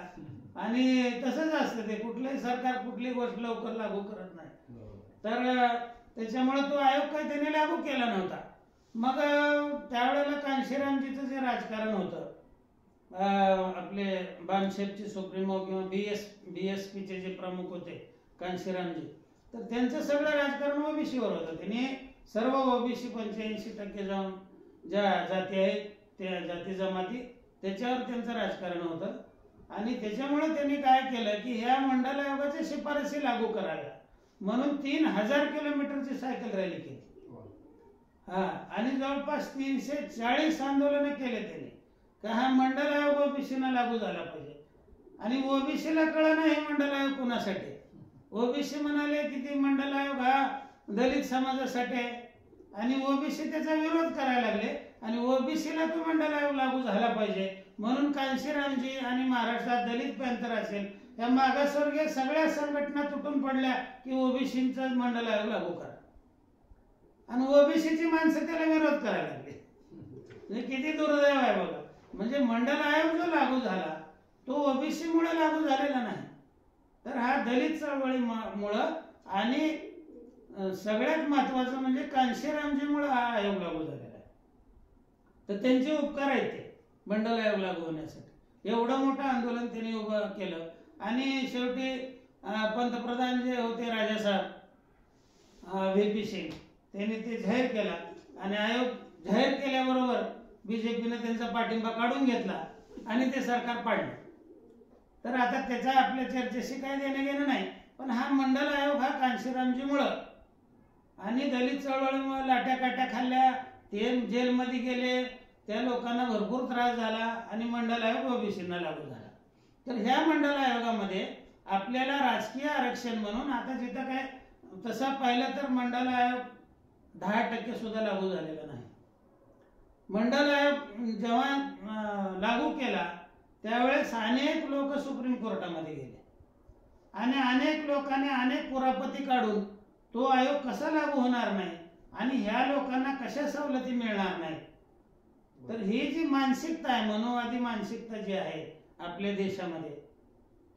आणि तसंच असतं ते, कुठलंही सरकार कुठली गोष्ट लवकर लागू करत नाही. तर त्याच्यामुळे तो आयोग काही त्यांनी लागू केला नव्हता. मग त्यावेळेला कांशीरामजीचं जे राजकारण होतं, आपले बामशेपचे सुप्रीमो किंवा BSPचे जे प्रमुख होते कांशीरामजी, तर त्यांचं सगळं राजकारण ओबीसीवर होतं. त्यांनी सर्व ओबीसी 85% जाऊन ज्या जाती आहेत त्या जाती जमाती त्याच्यावर त्यांचं राजकारण होतं. आणि त्याच्यामुळे त्यांनी काय केलं की ह्या मंडल आयोगाच्या शिफारसी लागू कराव्या म्हणून 3000 किलोमीटरची सायकल रॅली केली. आणि जवळपास 340 आंदोलन केले त्यांनी का हा मंडल आयोग ओबीसीना लागू झाला पाहिजे. आणि ओबीसीला कळलं नाही मंडल आयोग कुणासाठी. ओबीसी म्हणाले की ते मंडल आयोग हा दलित समाजासाठी आहे आणि ओबीसी त्याचा विरोध करायला लागले. आणि ओबीसीला तो मंडल आयोग लागू झाला पाहिजे म्हणून कांशीरामजी आणि महाराष्ट्रात दलित पॅंथर असेल या मागासवर्गीय सगळ्या संघटना तुटून पडल्या की ओबीसीचा मंडल आयोग लागू करा. आणि ओबीसीची माणसं त्याला विरोध करायला लागले. किती दुर्दैव आहे बघा. म्हणजे मंडल आयोग जो लागू झाला तो ओबीसी मुळे लागू झालेला नाही, तर हा दलित चळवळीमुळं आणि सगळ्यात महत्वाचं म्हणजे कांशीरामजीमुळे हा आयोग लागू झालेला आहे. तर त्यांचे उपकार आहेत ते मंडल आयोग लागू होण्यासाठी. एवढं मोठं आंदोलन त्यांनी उभं केलं. आणि शेवटी पंतप्रधान जे होते राजासाहेब VP सिंग त्यांनी ते जाहीर केला. आणि आयोग जाहीर केल्याबरोबर BJPने त्यांचा पाठिंबा काढून घेतला आणि ते सरकार पाडलं. तर आता त्याचा आपल्या चर्चेशी काही देणं घेणं नाही. पण हा मंडल आयोग हा कांशीरामजीमुळं आणि दलित चळवळीमुळे लाट्या काट्या खाल्ल्या, ते जेलमध्ये गेले, त्या लोकांना भरपूर त्रास झाला आणि मंडल आयोग ओबीसीना लागू झाला. तर ह्या मंडल आयोगामध्ये आपल्याला राजकीय आरक्षण म्हणून आता जिथं काय तसं पाहिलं तर मंडल आयोग 10% सुद्धा लागू झालेला नाही. मंडल आयोग जेव्हा लागू केला त्यावेळेस अनेक लोक सुप्रीम कोर्टामध्ये गेले आणि अनेक लोकांनी अनेक कुरापती काढून तो आयोग कसा लागू होणार नाही आणि ह्या लोकांना कशा सवलती मिळणार नाही. तर ही जी मानसिकता आहे, मनोवादी मानसिकता जी आहे आपल्या देशामध्ये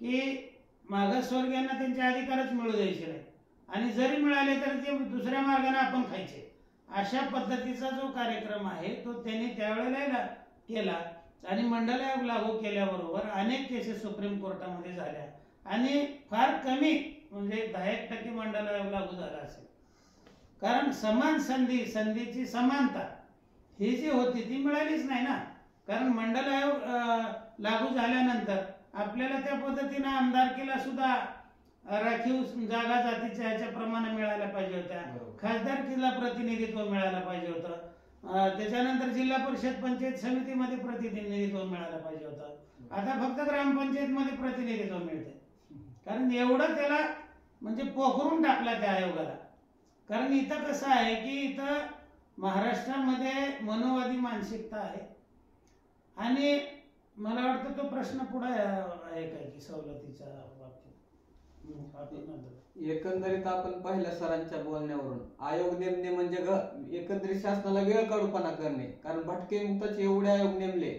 की मागासवर्गीयांना त्यांचे अधिकारच मिळू द्यायचे नाही आणि जरी मिळाले तर ते दुसऱ्या मार्गाने आपण खायचे, अशा पद्धतीचा जो कार्यक्रम आहे तो त्यांनी त्यावेळेला केला. आणि मंडल आयोग लागू केल्याबरोबर अनेक केसेस सुप्रीम कोर्टामध्ये झाल्या आणि फार कमी म्हणजे 10% मंडल आयोग लागू झाला असेल. कारण समान संधीची समानता ही जी होती ती मिळालीच नाही ना. कारण मंडल आयोग लागू झाल्यानंतर आपल्याला त्या पद्धतीने आमदारकीला सुद्धा राखीव जागा जातीच्या ह्याच्या प्रमाणे मिळायला पाहिजे होत्या, खासदारकीला प्रतिनिधित्व मिळायला पाहिजे होतं, त्याच्यानंतर जिल्हा परिषद पंचायत समितीमध्ये प्रतिनिधित्व मिळायला पाहिजे होतं. आता फक्त ग्रामपंचायत मध्ये प्रतिनिधित्व मिळते. कारण एवढं त्याला म्हणजे पोखरून टाकला त्या आयोगाला. कारण इथं कसं आहे की इथं महाराष्ट्रामध्ये मनोवादी मानसिकता आहे आणि मला वाटतं तो प्रश्न पुढे आहे काय की सवलतीच्या बाबतीत. एकंदरीत आपण पाहिलं सरांच्या बोलण्यावरून आयोग नेमणे म्हणजे एकंदरीत शासनाला वेळ काढूपणा करणे. कारण भटके मुक्ताचे एवढे आयोग नेमले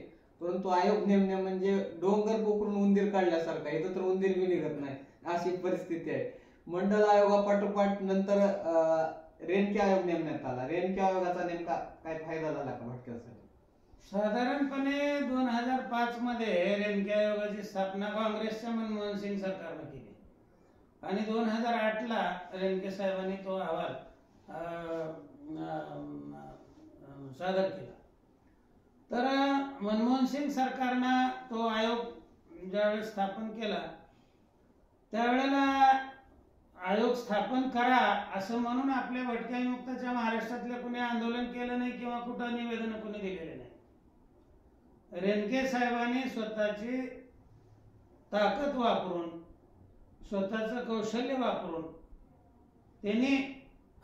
परंतु आयोग नेमणे म्हणजे डोंगर पोखरून उंदीर काढल्यासारखा. इथं तर उंदीर बी निघत नाही अशी परिस्थिती आहे. मंडल आयोगापाठोपाठ नंतर रेणके आयोग नेमण्यात आला. रेणके आयोगाचा नेमका काय फायदा झाला का भटक्यांसाठी? साधारणपणे 2005 मध्ये रेणके आयोगाची स्थापना काँग्रेसच्या मनमोहन सिंग सरकारने केली आणि 2008ला रेणके साहेबांनी तो अहवाल सादर केला. तर मनमोहन सिंग सरकारनं तो आयोग ज्यावेळेस स्थापन केला त्यावेळेला आयोग स्थापन करा असं म्हणून आपल्या भटक्या विमुक्ताच्या महाराष्ट्रातल्या कुणी आंदोलन केलं नाही किंवा कुठं निवेदन कुणी दिलेले नाही. रेणके साहेबांनी स्वतःची ताकद वापरून स्वतःचं कौशल्य वापरून त्यांनी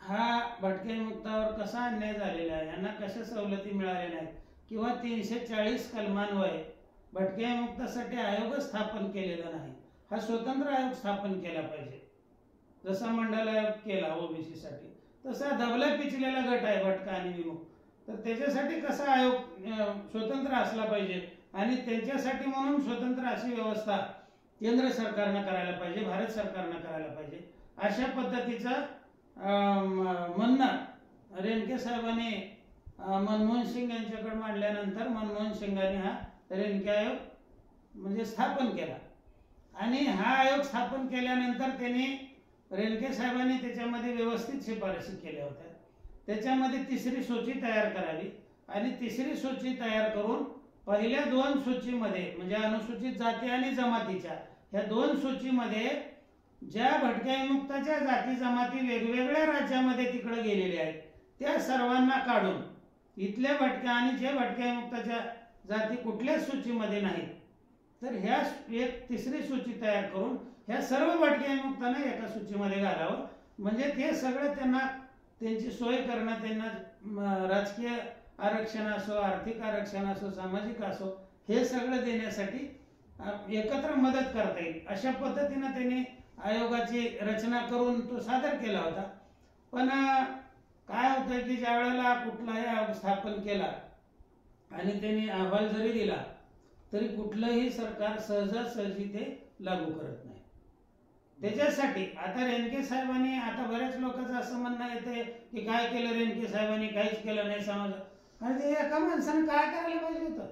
हा भटक्या विमुक्तावर कसा अन्याय झालेला आहे, यांना कशा सवलती मिळाल्या नाहीत किंवा 340 कलमान्वये भटक्या विमुक्तासाठी आयोग स्थापन केलेला नाही. हा स्वतंत्र आयोग स्थापन केला पाहिजे. जसा मंडल आयोग केला ओबीसी साठी तसा दबला पिचलेला गट आहे भटका आणि विमुक्त. तर त्याच्यासाठी कसा आयोग स्वतंत्र असला पाहिजे आणि त्यांच्यासाठी म्हणून स्वतंत्र अशी व्यवस्था केंद्र सरकारनं करायला पाहिजे, भारत सरकारनं करायला पाहिजे, अशा पद्धतीचं म्हणणं रेणके साहेबांनी मनमोहन सिंग यांच्याकडे मांडल्यानंतर मनमोहन सिंगांनी हा रेणके आयोग म्हणजे स्थापन केला. आणि हा आयोग स्थापन केल्यानंतर त्यांनी रेणके साहेबांनी त्याच्यामध्ये व्यवस्थित शिफारशी केल्या होत्या. त्याच्यामध्ये तिसरी सूची तयार करावी आणि तिसरी सूची तयार करून पहिल्या 2 सूचीमध्ये म्हणजे अनुसूचित जाती आणि जमातीच्या ह्या 2 सूचीमध्ये ज्या भटक्या विमुक्ताच्या जाती जमाती वेगवेगळ्या राज्यामध्ये तिकडे गेलेल्या आहेत त्या सर्वांना काढून इथल्या भटक्या आणि जे भटक्या विमुक्ताच्या जाती कुठल्याच सूचीमध्ये नाहीत तर ह्या एक तिसरी सूची तयार करून ह्या सर्व भटक्या विमुक्तांना एका सूचीमध्ये घालावं. म्हणजे ते सगळं त्यांना त्यांची सोय करणं, त्यांना राजकीय आरक्षण असो, आर्थिक आरक्षण असो, सामाजिक असो, हे सगळं देण्यासाठी एकत्र मदत करता येईल अशा पद्धतीनं त्यांनी आयोगाची रचना करून तो सादर केला होता. पण काय होतं की ज्या वेळेला कुठलाही आयोग स्थापन केला आणि त्यांनी अहवाल जरी दिला तरी कुठलंही सरकार सहजासहजी ते लागू करत नाही. त्याच्यासाठी आता रेणके साहेबांनी आता बऱ्याच लोकांचं असं म्हणणं येते की काय केलं रेणके साहेबांनी, काहीच केलं नाही समाज. आणि ते एका माणसानं काय करायला पाहिजे होतं?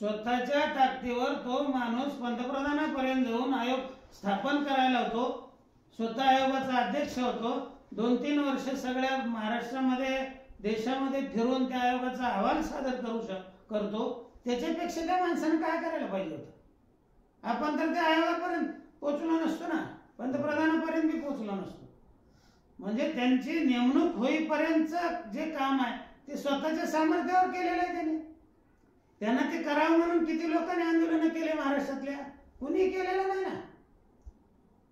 स्वतःच्या ताकदीवर तो माणूस पंतप्रधानापर्यंत जाऊन आयोग स्थापन करायला होतो, स्वतः आयोगाचा अध्यक्ष होतो, 2-3 वर्ष सगळ्या महाराष्ट्रामध्ये देशामध्ये फिरून त्या आयोगाचा अहवाल सादर करतो. त्याच्यापेक्षा त्या माणसानं काय करायला पाहिजे होतं? आपण तर त्या आयोगापर्यंत पोहोचलो नसतो ना, पंतप्रधानापर्यंत बी पोहोचलो नसतो. म्हणजे त्यांची नेमणूक होईपर्यंतचं जे काम आहे ते स्वतःच्या सामर्थ्यावर केलेलं आहे त्याने. त्यांना ते करावं म्हणून किती लोकांनी आंदोलन केले महाराष्ट्रातल्या? कुणी केलेलं नाही ना.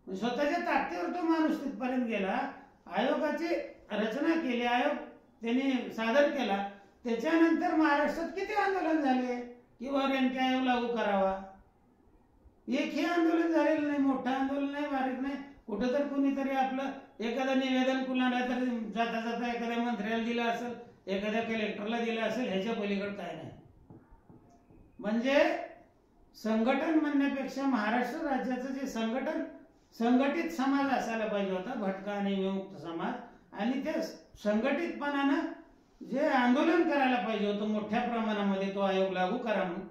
स्वतःच्या ताकदीवर तो माणूस तिथपर्यंत गेला, आयोगाची रचना केली, आयोग त्यांनी सादर केला. त्याच्यानंतर महाराष्ट्रात किती आंदोलन झाले की रेणके आयोग लागू करावा? एकही आंदोलन झालेलं नाही, मोठं आंदोलन नाही, बारीक नाही. कुठं तर कुणीतरी आपलं एखादं निवेदन कुणाला तर जाता जाता एखाद्या मंत्र्याला दिलं असेल, एखाद्या कलेक्टरला दिलं असेल, ह्याच्या पलीकडे काय नाही. म्हणजे संघटन म्हणण्यापेक्षा महाराष्ट्र राज्याचं जे संघटित समाज असायला पाहिजे होता, भटका आणि विमुक्त समाज, आणि त्या संघटितपणानं जे आंदोलन करायला पाहिजे होतं मोठ्या प्रमाणामध्ये तो आयोग लागू करा म्हणून.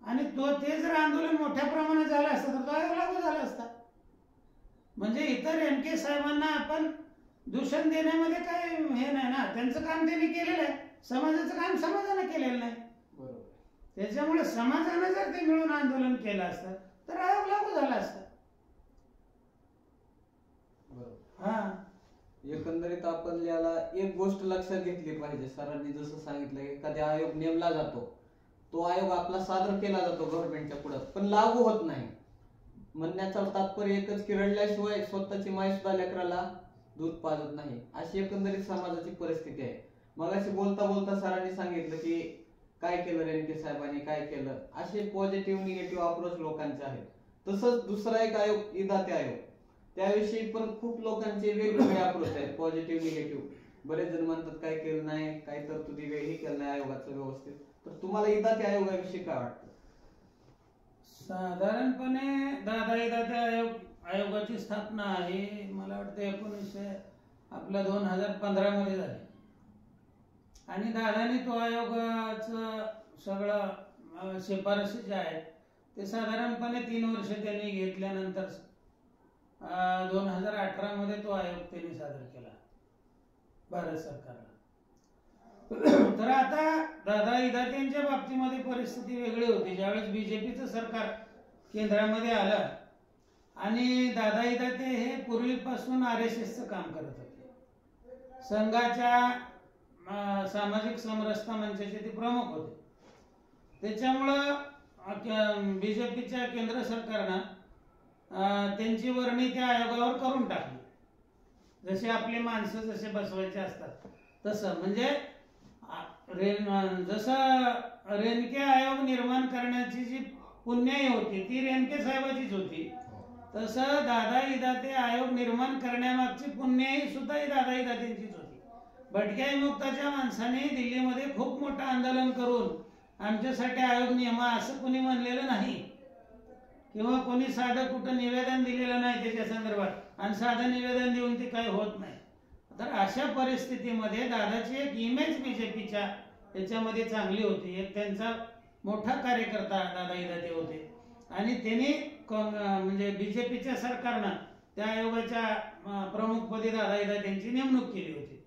आणि ते जर आंदोलन मोठ्या प्रमाणात झालं असतं तर तो आयोग लागू झाला असता. म्हणजे इतर रेणके साहेबांना आपण दूषण देण्यामध्ये काय हे नाही ना, त्यांचं काम त्यांनी केलेलं आहे, समाजाचं काम समाजानं केलेलं नाही. त्याच्यामुळे समाजानं जर ते मिळून आंदोलन केलं असतं तर आयोग लागू झाला असता. हा, एकंदरीत आपण याला एक गोष्ट लक्षात घेतली पाहिजे. सरांनी जसं सांगितलं की एखादा आयोग नेमला जातो, तो आयोग आपला सादर केला जातो गव्हर्नमेंटच्या पुढे, पण लागू होत नाही. म्हणण्याचं तात्पर्य एकच की रडल्याशिवाय स्वतःची माय सुद्धा लेकराला दूध पाजत नाही, अशी एकंदरीत समाजाची परिस्थिती आहे. मगाशी बोलता बोलता सरांनी सांगितलं की काय केलं रेणके साहेबांनी, काय केलं, असे पॉझिटिव्ह निगेटिव्ह अप्रोच लोकांचे आहेत. तसंच दुसरा एक आयोग इदाते आयोग, त्याविषयी पण खूप लोकांचे वेगवेगळे अप्रोच आहेत, पॉझिटिव्ह निगेटिव्ह. बरेच जण म्हणतात काय केलं नाही, काय तरतुदी वेगळी केलं नाही आयोगाचं व्यवस्थित. तर तुम्हाला इदाते आयोगाविषयी काय वाटतं? साधारणपणे इदाते आयोगाची स्थापना आहे मला वाटतं 2015 मध्ये झाली. आणि दादानी तो आयोगाचं सगळं शिफारशी ज्या आहेत ते साधारणपणे 3 वर्ष त्यांनी घेतल्यानंतर 2018 मध्ये तो आयोग त्यांनी सादर केला भारत सरकारला. तर आता इदात्यांच्या बाबतीमध्ये परिस्थिती वेगळी होती. ज्यावेळेस बीजेपीचं सरकार केंद्रामध्ये आलं आणि इदाते हे पूर्वीपासून RSSचं काम करत होते. संघाच्या सामाजिक समरसता मंचाचे ते प्रमुख होते. त्याच्यामुळं बीजेपीच्या केंद्र सरकारनं त्यांची वर्णी त्या आयोगावर करून टाकली. जसे आपले माणसं जसे बसवायचे असतात तसं. म्हणजे जसं रेणके आयोग निर्माण करण्याची जी पुण्याई होती ती रेणके साहेबाचीच होती, तसं इदाते आयोग निर्माण करण्यामागची पुण्याई सुद्धा इदात्यांचीच होती. भटक्या विमुक्ताच्या माणसाने दिल्लीमध्ये खूप मोठं आंदोलन करून आमच्यासाठी आयोग नेमा असं कोणी म्हणलेलं नाही, किंवा कोणी साधं कुठं निवेदन दिलेलं नाही त्याच्या संदर्भात, आणि साधं निवेदन देऊन ते काही होत नाही. तर अशा परिस्थितीमध्ये दादाची एक इमेज बीजेपीच्या याच्यामध्ये चांगली होती. एक त्यांचा मोठा कार्यकर्ता दादा इदाते होते, आणि त्यांनी म्हणजे बीजेपीच्या सरकारनं त्या आयोगाच्या प्रमुखपदी दादा इदातेंची नेमणूक केली होती.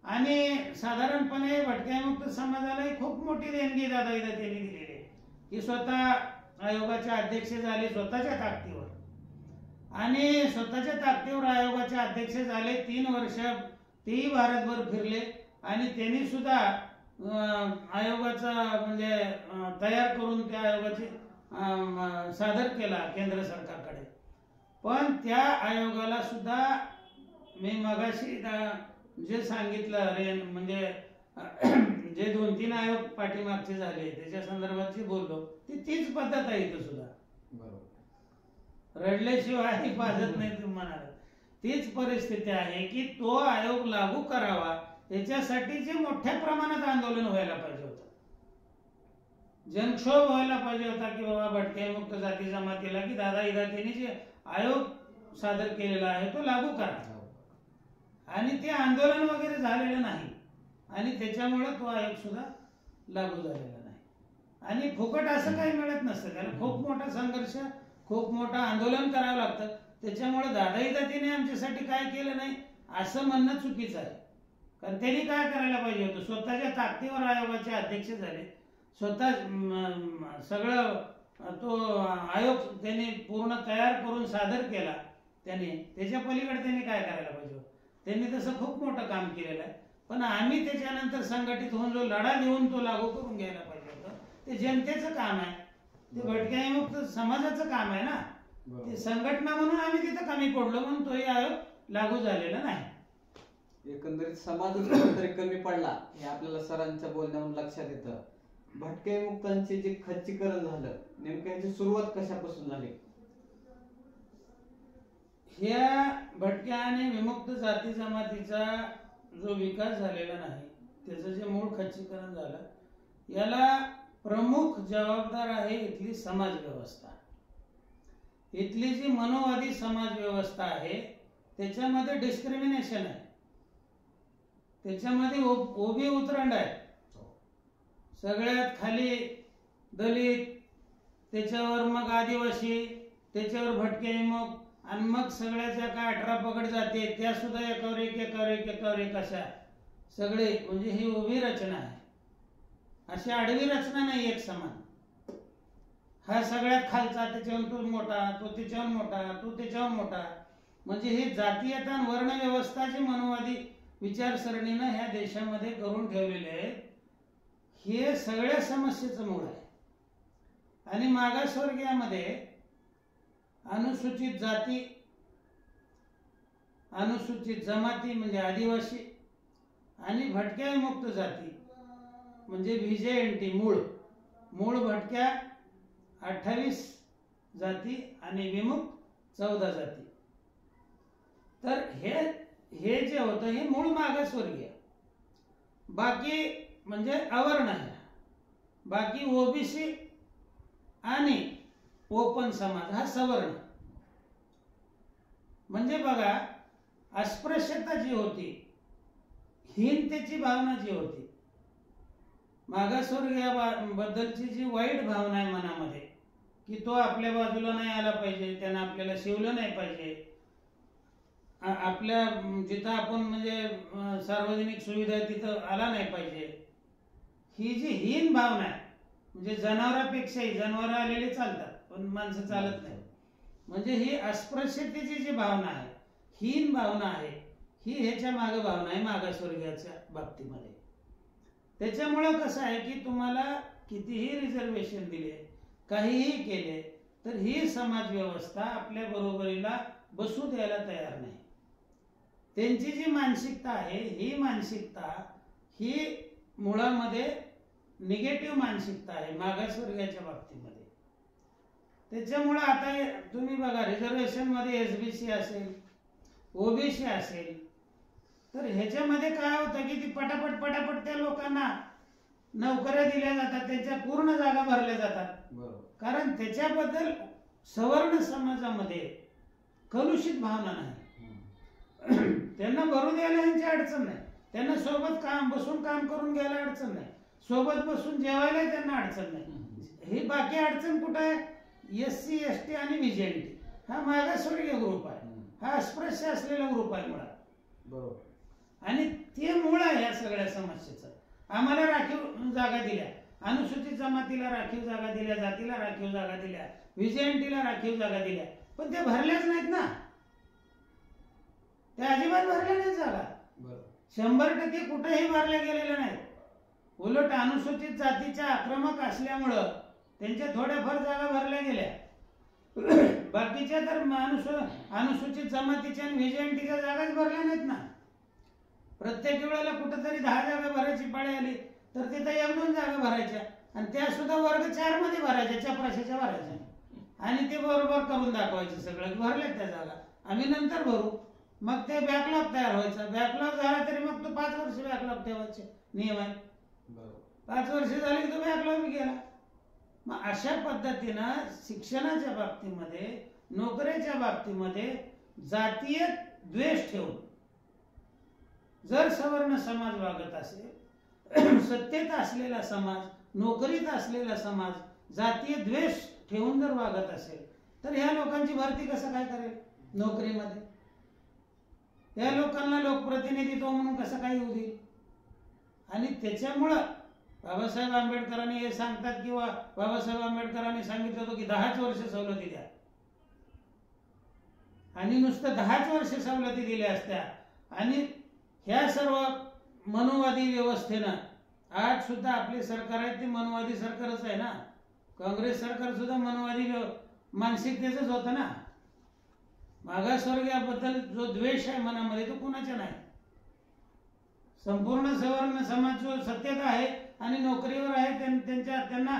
आणि साधारणपणे भटक्यामुक्त समाजाला खूप मोठी देणगी दादा इदातेंनी दिलेली आहे, की स्वतः आयोगाचे अध्यक्ष झाले स्वतःच्या ताकदीवर, आणि स्वतःच्या ताकदीवर आयोगाचे अध्यक्ष झाले. 3 वर्ष तेही भारतभर फिरले, आणि त्यांनी सुद्धा आयोगाचा म्हणजे तयार करून त्या आयोगाचे सादर केला केंद्र सरकारकडे. पण त्या आयोगाला सुद्धा मी मगाशी जे सांगितलं म्हणजे जे 2-3 आयोग पाठीमागचे झाले त्याच्या संदर्भात बोललो, तीच पद्धत आहे इथं सुद्धा. रडल्याशिवाय पाजत नाही तुम्ही म्हणाल, तीच परिस्थिती आहे की तो आयोग लागू करावा. याच्यासाठी जे मोठ्या प्रमाणात आंदोलन व्हायला पाहिजे होतं, जनक्षोभ व्हायला पाहिजे होता, की बाबा भटक्यामुक्त जाती जमातीला की दादा इदातेंनी जे आयोग सादर केलेला आहे तो लागू करा. आणि ते आंदोलन वगैरे झालेलं नाही, आणि त्याच्यामुळे तो आयोग सुद्धा लागू झालेला नाही. आणि फुकट असं काही मिळत नसतं, त्याला खूप मोठा संघर्ष, खूप मोठं आंदोलन करावं लागतं. त्याच्यामुळे दादा इदातेंनी आमच्यासाठी काय केलं नाही असं म्हणणं चुकीचं आहे. कारण त्यांनी काय करायला पाहिजे होतं, स्वतःच्या ताकदीवर आयोगाचे अध्यक्ष झाले, स्वतः सगळं तो आयोग त्यांनी पूर्ण तयार करून सादर केला त्यांनी. त्याच्या पलीकडे त्यांनी काय करायला पाहिजे होतं, त्यांनी तसं खूप मोठं काम केलेलं आहे. पण आम्ही त्याच्यानंतर संघटित होऊन जो लढा देऊन तो लागू करून घ्यायला पाहिजे होतं. ते जनतेचं काम आहे, ते भटक्यामुक्त समाजाचं काम आहे ना. ते संघटना म्हणून आम्ही तिथं कमी पडलो म्हणून तोही आयोग लागू झालेला नाही. एकंदरीत समाजच कुठेतरी कमी पडला हे आपल्याला सरांच्या बोलण्यावरून लक्षात येतं. भटक्यामुक्तांचे जे खच्चीकरण झालं, नेमकं याची सुरुवात कशापासून झाली? ह्या भटक्या आणि विमुक्त जाती जमातीचा जो विकास झालेला नाही त्याचं जे मूळ खच्चीकरण झालं, याला प्रमुख जबाबदार आहे इथली समाज व्यवस्था. इथली जी मनोवादी समाज व्यवस्था आहे त्याच्यामध्ये डिस्क्रिमिनेशन आहे, त्याच्यामध्ये ओबी उतरंड आहे. सगळ्यात खाली दलित, त्याच्यावर मग आदिवासी, त्याच्यावर भटके विमुक्त, आणि मग सगळ्याच्या काय 18 पगड जाते त्या सुद्धा एकावर एक अशा सगळे, म्हणजे ही उभी रचना आहे. अशी आडवी रचना नाही एक समान. हा सगळ्यात खालचा, त्याच्यावर तो मोठा, तो त्याच्यावर मोठा, तो त्याच्यावर मोठा, म्हणजे ही जातीयता आणि वर्ण व्यवस्था जी मनोवादी विचारसरणीनं ह्या देशामध्ये करून ठेवलेले आहे, हे सगळ्या समस्येचं मूळ आहे. आणि मागासवर्गीयामध्ये अनुसूचित जाती, अनुसूचित जमाती म्हणजे आदिवासी, आणि भटक्या विमुक्त जाती म्हणजे VJNT मूळ भटक्या 28 जाती आणि विमुक्त 14 जाती. तर हे जे होतं हे मूळ मागासवर्गीय. बाकी म्हणजे अवर्ण आहे, बाकी ओबीसी आणि ओपन समाज हा सवर्ण. म्हणजे बघा, अस्पृश्यता जी होती, हीनतेची भावना जी होती, मागासवर्गीयाबद्दलची जी वाईट भावना आहे मनामध्ये, की तो आपल्या बाजूला नाही आला पाहिजे, त्यानं आपल्याला शिवलं नाही पाहिजे, आपल्या जिथं आपण म्हणजे सार्वजनिक सुविधा आहे तिथं आला नाही पाहिजे, ही जी हीन भावना आहे, म्हणजे जनावरांपेक्षाही जनावर आलेले चालतात पण माणसं चालत नाही, म्हणजे ही अस्पृश्यतेची जी भावना आहे, हीन भावना आहे, ही ह्याच्या मागे भावना आहे मागासवर्गीयाच्या बाबतीमध्ये. त्याच्यामुळं कसं आहे की तुम्हाला कितीही रिझर्वेशन दिले, काहीही केले, तर ही समाज व्यवस्था आपल्या बरोबरीला बसू द्यायला तयार नाही. त्यांची जी मानसिकता आहे, ही मानसिकता ही मुळामध्ये निगेटिव्ह मानसिकता आहे मागासवर्गीयाच्या बाबतीमध्ये. त्याच्यामुळं आता तुम्ही बघा, रिझर्वेशन मध्ये SBC असेल, OBC असेल, तर ह्याच्यामध्ये काय होतं की ती पटापट त्या लोकांना नोकऱ्या दिल्या जातात, त्यांच्या पूर्ण जागा भरल्या जातात. बरोबर. कारण त्याच्याबद्दल सवर्ण समाजामध्ये कलुषित भावना नाही. त्यांना भरू द्यायला यांची अडचण नाही, त्यांना सोबत बसून काम करून घ्यायला अडचण नाही, सोबत बसून जेवायला त्यांना अडचण नाही. ही बाकी अडचण कुठं आहे? SC ST आणि VJNT हा मागासवर्गीय ग्रुप आहे, हा अस्पृश्य असलेला ग्रुप आहे मुळात. बरोबर. आणि ते मूळ आहे या सगळ्या समस्येचं. आम्हाला राखीव जागा दिल्या, अनुसूचित जमातीला राखीव जागा दिल्या, जातीला राखीव जागा दिल्या, VJNTला राखीव जागा दिल्या, पण त्या भरल्याच नाहीत ना. त्या अजिबात भरल्या नाहीत जागा. 100% कुठेही भरल्या गेलेल्या नाहीत. उलट अनुसूचित जातीच्या आक्रमक असल्यामुळं त्यांच्या थोड्याफार जागा भरल्या गेल्या. बाकीच्या तर अनुसूचित जमातीच्या आणि VJNTच्या जागाच भरल्या नाहीत ना. प्रत्येक वेळेला कुठेतरी 10 जागा भरायची पाळी आली तर तिथं 1-2 जागा भरायच्या, आणि त्या सुद्धा वर्ग 4 मध्ये भरायच्या, चपराशाच्या भरायच्या, आणि ते बरोबर करून दाखवायचं सगळं भरल्यात त्या जागा, आम्ही नंतर भरू. मग ते बॅकलॉग तयार व्हायचं. बॅकलॉग झाला तरी मग तो 5 वर्ष बॅकलॉग ठेवायचे नियम आहे. 5 वर्ष झाली की तो बॅकलॉग गेला. मग अशा पद्धतीनं शिक्षणाच्या बाबतीमध्ये, नोकरीच्या बाबतीमध्ये जातीय द्वेष ठेवून जर सवर्ण समाज वागत असेल, सत्तेत असलेला समाज, नोकरीत असलेला समाज जातीय द्वेष ठेवून जर वागत असेल, तर ह्या लोकांची भरती कसं काय करेल नोकरीमध्ये? या लोकांना लोकप्रतिनिधित्व म्हणून कसं काय येऊ देईल? आणि त्याच्यामुळं बाबासाहेब आंबेडकरांनी हे सांगतात, किंवा बाबासाहेब आंबेडकरांनी सांगितलं होतं की 10 वर्ष सवलती द्या, आणि नुसतं 10 वर्ष सवलती दिल्या असत्या, आणि ह्या सर्व मनुवादी व्यवस्थेनं, आज सुद्धा आपले सरकार आहे ते मनुवादी सरकारच आहे ना. काँग्रेस सरकार सुद्धा मनुवादी मानसिकतेच होतं ना. मागासवर्गीयाबद्दल जो द्वेष आहे मनामध्ये तो कुणाच्या नाही. संपूर्ण सवर्ण समाज जो सत्तेत आहे आणि नोकरीवर आहे त्यांना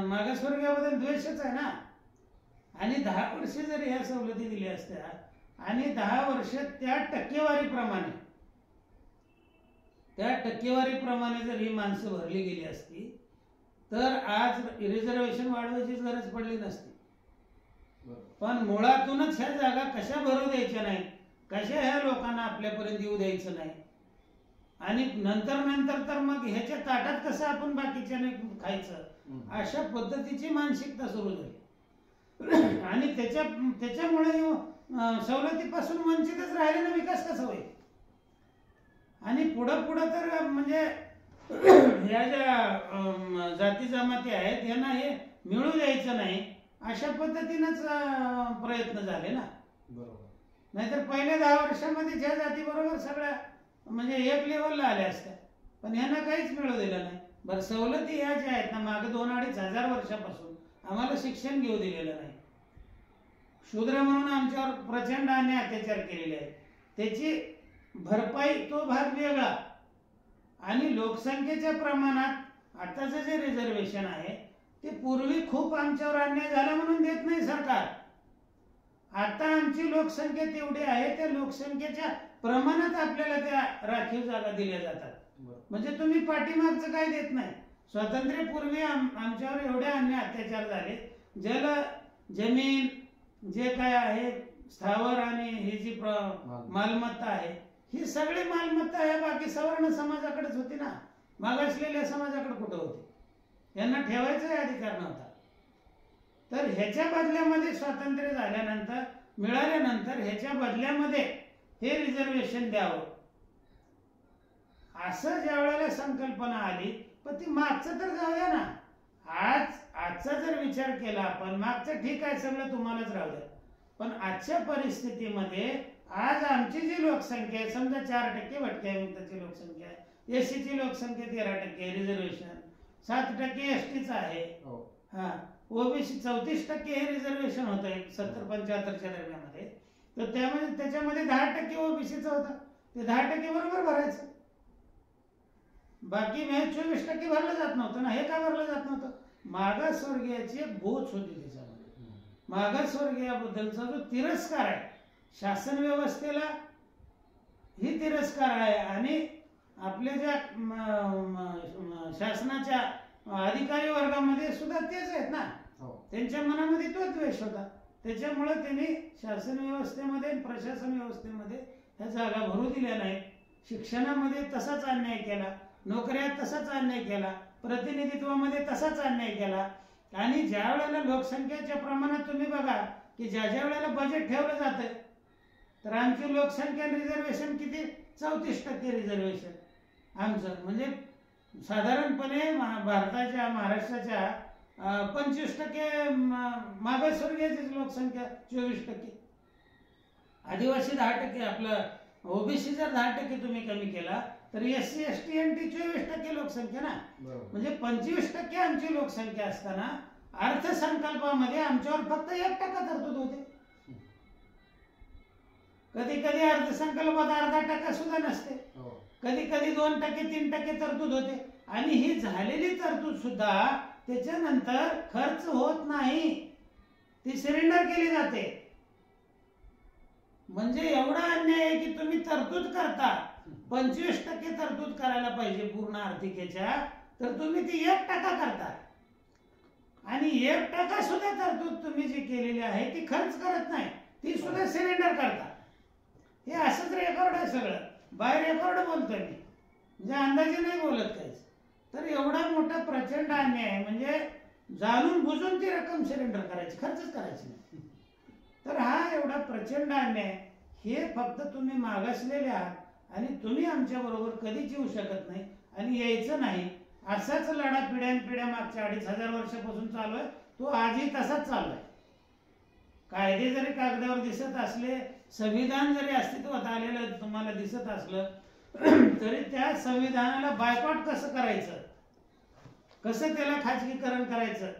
मागासवर्गीयाबद्दल द्वेषच आहे ना. आणि 10 वर्ष जर ह्या सवलती दिल्या असत्या आणि 10 वर्ष त्या टक्केवारीप्रमाणे जर ही माणसं भरली गेली असती तर आज रिझर्वेशन वाढवायचीच गरज पडली नसती. पण मुळातूनच ह्या जागा कशा भरू द्यायच्या नाही, कशा ह्या लोकांना आपल्यापर्यंत येऊ द्यायचं नाही, आणि नंतर तर मग ह्याच्या ताटात कसं आपण बाकीच्याने खायचं, अशा पद्धतीची मानसिकता सुरू झाली. आणि त्याच्यामुळे सवलतीपासून वंचितच राहिले ना. विकास कसा होईल? आणि पुढं तर म्हणजे ह्या ज्या जाती जमाती आहेत यांना हे मिळू द्यायचं नाही, अशा पद्धतीनंच प्रयत्न झाले ना. बरोबर. नाहीतर पहिल्या 10 वर्षामध्ये ज्या जाती बरोबर सगळ्या म्हणजे एक लेवलला आल्या असत्या, पण यांना काहीच मिळू दिलं नाही. बरं, सवलती ह्या ज्या आहेत ना, मागे 2-2.5 हजार वर्षापासून आम्हाला शिक्षण घेऊ दिलेलं नाही. शूद्र म्हणून आमच्यावर प्रचंड आणि अत्याचार केलेले आहेत. त्याची भरपाई तो भाग वेगळा. आणि लोकसंख्येच्या प्रमाणात आताचं जे रिझर्वेशन आहे ते पूर्वी खूप आमच्यावर अन्याय झाला म्हणून देत नाही सरकार. आता आमची लोकसंख्या तेवढी आहे, त्या लोकसंख्येच्या प्रमाणात आपल्याला त्या राखीव जागा दिल्या जातात. म्हणजे तुम्ही पाठीमागचं काय देत नाही. स्वातंत्र्यपूर्वी आमच्यावर एवढे अन्याय अत्याचार झाले. जमीन जे काय आहे, स्थावर आणि ही जी मालमत्ता आहे, ही सगळी मालमत्ता आहे बाकी सवर्ण समाजाकडेच होती ना. मागासलेल्या समाजाकडे कुठं होती? यांना ठेवायचा अधिकार नव्हता. तर ह्याच्या बदल्यामध्ये स्वातंत्र्य झाल्यानंतर, मिळाल्यानंतर ह्याच्या बदल्यामध्ये हे रिझर्वेशन द्यावं, असं ज्या वेळेला संकल्पना आली. पण ती मागचं तर जाऊया ना. आजचा जर विचार केला आपण, मागचं ठीक आहे, सगळं तुम्हालाच राहू द्या, पण आजच्या परिस्थितीमध्ये आज आमची जी लोकसंख्या आहे, समजा 4% भटक्या विमुक्ताची लोकसंख्या आहे, एससीची लोकसंख्या 13% आहे, रिझर्वेशन 7% एसटीच आहे, हा, ओबीसी 34% हे रिझर्वेशन होत आहे 70-75च्या दरम्यानमध्ये. तर त्याच्यामध्ये 10% ओबीसीचं होतं, ते 10% बरोबर भरायचं. बाकी 24% भरलं जात नव्हतं ना. हे का भरलं जात नव्हतं? मागासवर्गीयाची एक बोच होती त्याच्यामध्ये. मागासवर्गीयाबद्दलचा जो तिरस्कार आहे शासन व्यवस्थेला, ही तिरस्कार आहे. आणि आपल्या ज्या शासनाच्या अधिकारी वर्गामध्ये सुद्धा तेच आहेत ना, त्यांच्या मनामध्ये तो द्वेष होता. त्याच्यामुळे त्यांनी शासन व्यवस्थेमध्ये प्रशासन व्यवस्थेमध्ये ह्या जागा भरू दिल्या नाहीत. शिक्षणामध्ये तसाच अन्याय केला, नोकऱ्यात तसाच अन्याय केला, प्रतिनिधित्वामध्ये तसाच अन्याय केला. आणि ज्या वेळेला लोकसंख्येच्या प्रमाणात तुम्ही बघा की ज्या वेळेला बजेट ठेवलं जातं तर आमची लोकसंख्या रिझर्वेशन किती, 34% रिझर्वेशन आमचं. म्हणजे साधारणपणे भारताच्या महाराष्ट्राच्या 25% मागासवर्गीयाची लोकसंख्या, 24%. आदिवासी 10%, आपलं ओबीसी जर 10% तुम्ही कमी केला तर SC ST NT 24% लोकसंख्या ना. म्हणजे 25% आमची लोकसंख्या असताना अर्थसंकल्पामध्ये आमच्यावर फक्त 1% तरतूद होते. कधी कधी अर्थसंकल्पात 0.5% सुद्धा नसते, कधी कधी 2%, 3% तरतूद होते. आणि ही झालेली तरतूद सुद्धा त्याच्यानंतर खर्च होत नाही, ती सरेंडर केली जाते. म्हणजे एवढा अन्याय आहे की तुम्ही तरतूद करता, 25% तरतूद करायला पाहिजे पूर्ण आर्थिकेच्या, तर तुम्ही ती 1% करता. आणि 1% सुद्धा तरतूद तुम्ही जी केलेली आहे ती खर्च करत नाही, ती सुद्धा सरेंडर करता. हे असंच रेकॉर्ड आहे सगळं, बाय रेकॉर्ड बोलतोय मी, म्हणजे अंदाजे नाही बोलत काहीच. तर एवढा मोठा प्रचंड अन्याय आहे. म्हणजे जाणून बुजून ती रक्कम सरेंडर करायची, खर्चच करायची नाही. तर हा एवढा प्रचंड अन्याय, हे फक्त तुम्ही मागासलेले आहात आणि तुम्ही आमच्या बरोबर कधीच येऊ शकत नाही आणि यायचं नाही. असाच लढा पिढ्यानपिढ्या मागच्या 2,500 वर्षापासून चालू आहे, तो आजही तसाच चालू आहे. कायदे जरी कागदावर दिसत असले, संविधान जरी अस्तित्वात आलेलं तुम्हाला दिसत असलं, तरी त्या संविधानाला बायकॉट कसं करायचं, कसं त्याला खाजगीकरण करायचं.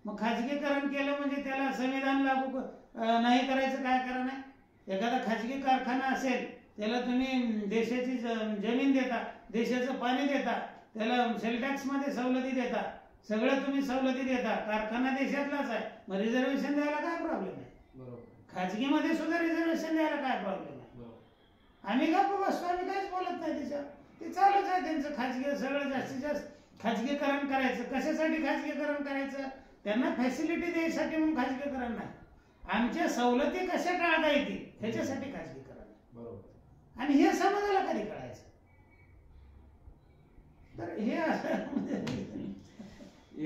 मग खाजगीकरण केलं म्हणजे त्याला संविधान लागू नाही करायचं काय कारण आहे. एखादा खाजगी कारखाना असेल, त्याला तुम्ही देशाची जमीन देता, देशाचं पाणी देता, त्याला सेल टॅक्स मध्ये सवलती देता, सगळं तुम्ही सवलती देता, कारखाना देशातलाच आहे, मग रिझर्वेशन द्यायला काय प्रॉब्लेम आहे. खाजगीमध्ये सुद्धा रिझर्वेशन द्यायला काय प्रॉब्लेम आहे. आम्ही गप्प बसतो, आम्ही काहीच बोलत नाही त्याच्यावर, ते चालूच आहे त्यांचं. खाजगी सगळं जास्तीत जास्त खाजगीकरण करायचं. कशासाठी खाजगीकरण करायचं, त्यांना फॅसिलिटी द्यायसाठी म्हणून खाजगीकरण नाही, आमच्या सवलती कशा टाळता येतील ह्याच्यासाठी खाजगीकरण. आणि हे समाजाला कधी कळायचं. तर हे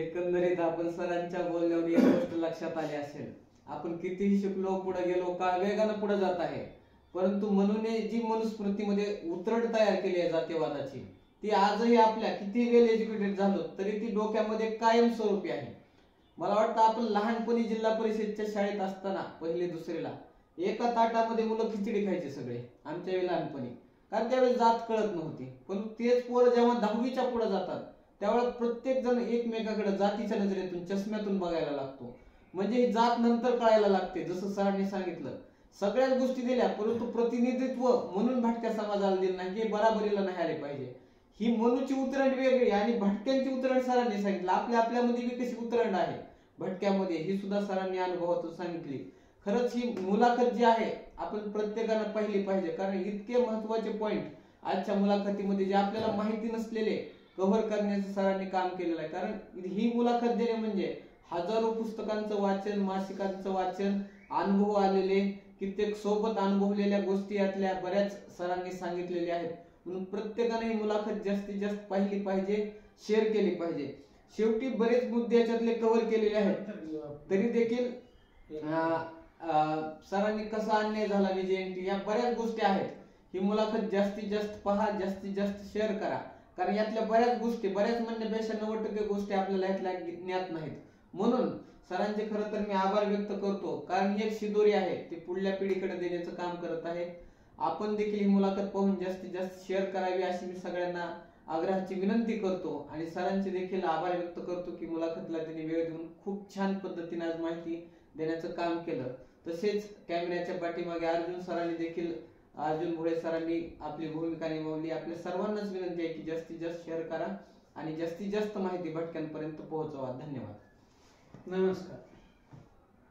एकंदरीत आपण सरांच्या बोलण्यावर एक गोष्ट लक्षात आली असेल, आपण कितीही शिकलो, पुढे गेलो, का वेगानं पुढे जात आहे, परंतु मनुने जी मनुस्मृतीमध्ये उतरड तयार केली आहे जातीवादाची, ती आजही आपल्या किती वेल एज्युकेटेड झालो तरी ती डोक्यामध्ये कायमस्वरूपी आहे. मला वाटतं आपण लहानपणी जिल्हा परिषदच्या शाळेत असताना 1ली 2रीला एका ताटामध्ये मुलं खिचडी खायचे सगळे आमच्या वेळी लहानपणी, कारण त्यावेळेस जात कळत नव्हती. पण तेच पोरं जेव्हा 10वीच्या पुढे जातात त्यावेळेस प्रत्येक जण एकमेकाकडे जातीच्या नजरेतून, चष्म्यातून बघायला लागतो. म्हणजे ही जात नंतर कळायला लागते. जसं सरांनी सांगितलं, सगळ्याच गोष्टी दिल्या परंतु प्रतिनिधित्व म्हणून भटक्या समाजाला दिलं नाही, हे बराबरीला नाही आले पाहिजे. ही मनुची उतरंड वेगळी आणि भटक्यांची उतरंड सरांनी सांगितलं. आपल्यामध्ये बी कशी उतरंड आहे भटक्यामध्ये, ही सुद्धा सरांनी अनुभवातून सांगितली. खरंच ही मुलाखत जी आहे आपण प्रत्येकानं पाहिली पाहिजे, कारण इतके महत्वाचे पॉइंट आजच्या मुलाखतीमध्ये जे आपल्याला माहिती नसलेले कव्हर करण्याचं सरांनी काम केलेलं आहे. कारण ही मुलाखत देणे म्हणजे हजारो पुस्तकांचं वाचन, मासिकांचं वाचन, अनुभव आलेले, कित्येक सोबत अनुभवलेल्या गोष्टी यातल्या बऱ्याच सरांनी सांगितलेल्या आहेत. म्हणून प्रत्येकाने ही मुलाखत जास्तीत जास्त पाहिली पाहिजे, शेअर केली पाहिजे. शेवटी बरेच मुद्दे याच्यातले कव्हर केलेले आहेत, तरी देखील सरांनी कसा अन्याय झाला विजयंती, या बऱ्याच गोष्टी आहेत. ही मुलाखत जास्तीत जास्त पहा, जास्तीत जास्त शेअर करा, कारण यातल्या बऱ्याच गोष्टी, बऱ्याच म्हणण्यापेक्षा 90% गोष्टी आपल्याला यातल्या ज्ञात नाहीत. म्हणून सरांचे खरं तर मी आभार व्यक्त करतो, कारण ही एक शिदोरी आहे, ती पुढल्या पिढीकडे देण्याचं काम करत आहे. आपण देखील ही मुलाखत पाहून जास्तीत जास्त शेअर करावी अशी मी सगळ्यांना आग्रहाची विनंती करतो. आणि सरांचे देखील आभार व्यक्त करतो की मुलाखतीला त्यांनी वेळ देऊन खूप छान पद्धतीने आज माहिती देण्याचं काम केलं. तसेच कॅमेऱ्याच्या पाठीमागे अर्जुन सरांनी देखील, अर्जुन भोळे सरांनी आपली भूमिका निभावली. आपल्या सर्वांनाच विनंती आहे की जास्तीत जास्त शेअर करा आणि जास्तीत जास्त माहिती भटक्यांपर्यंत पोहोचवा. धन्यवाद. नमस्कार.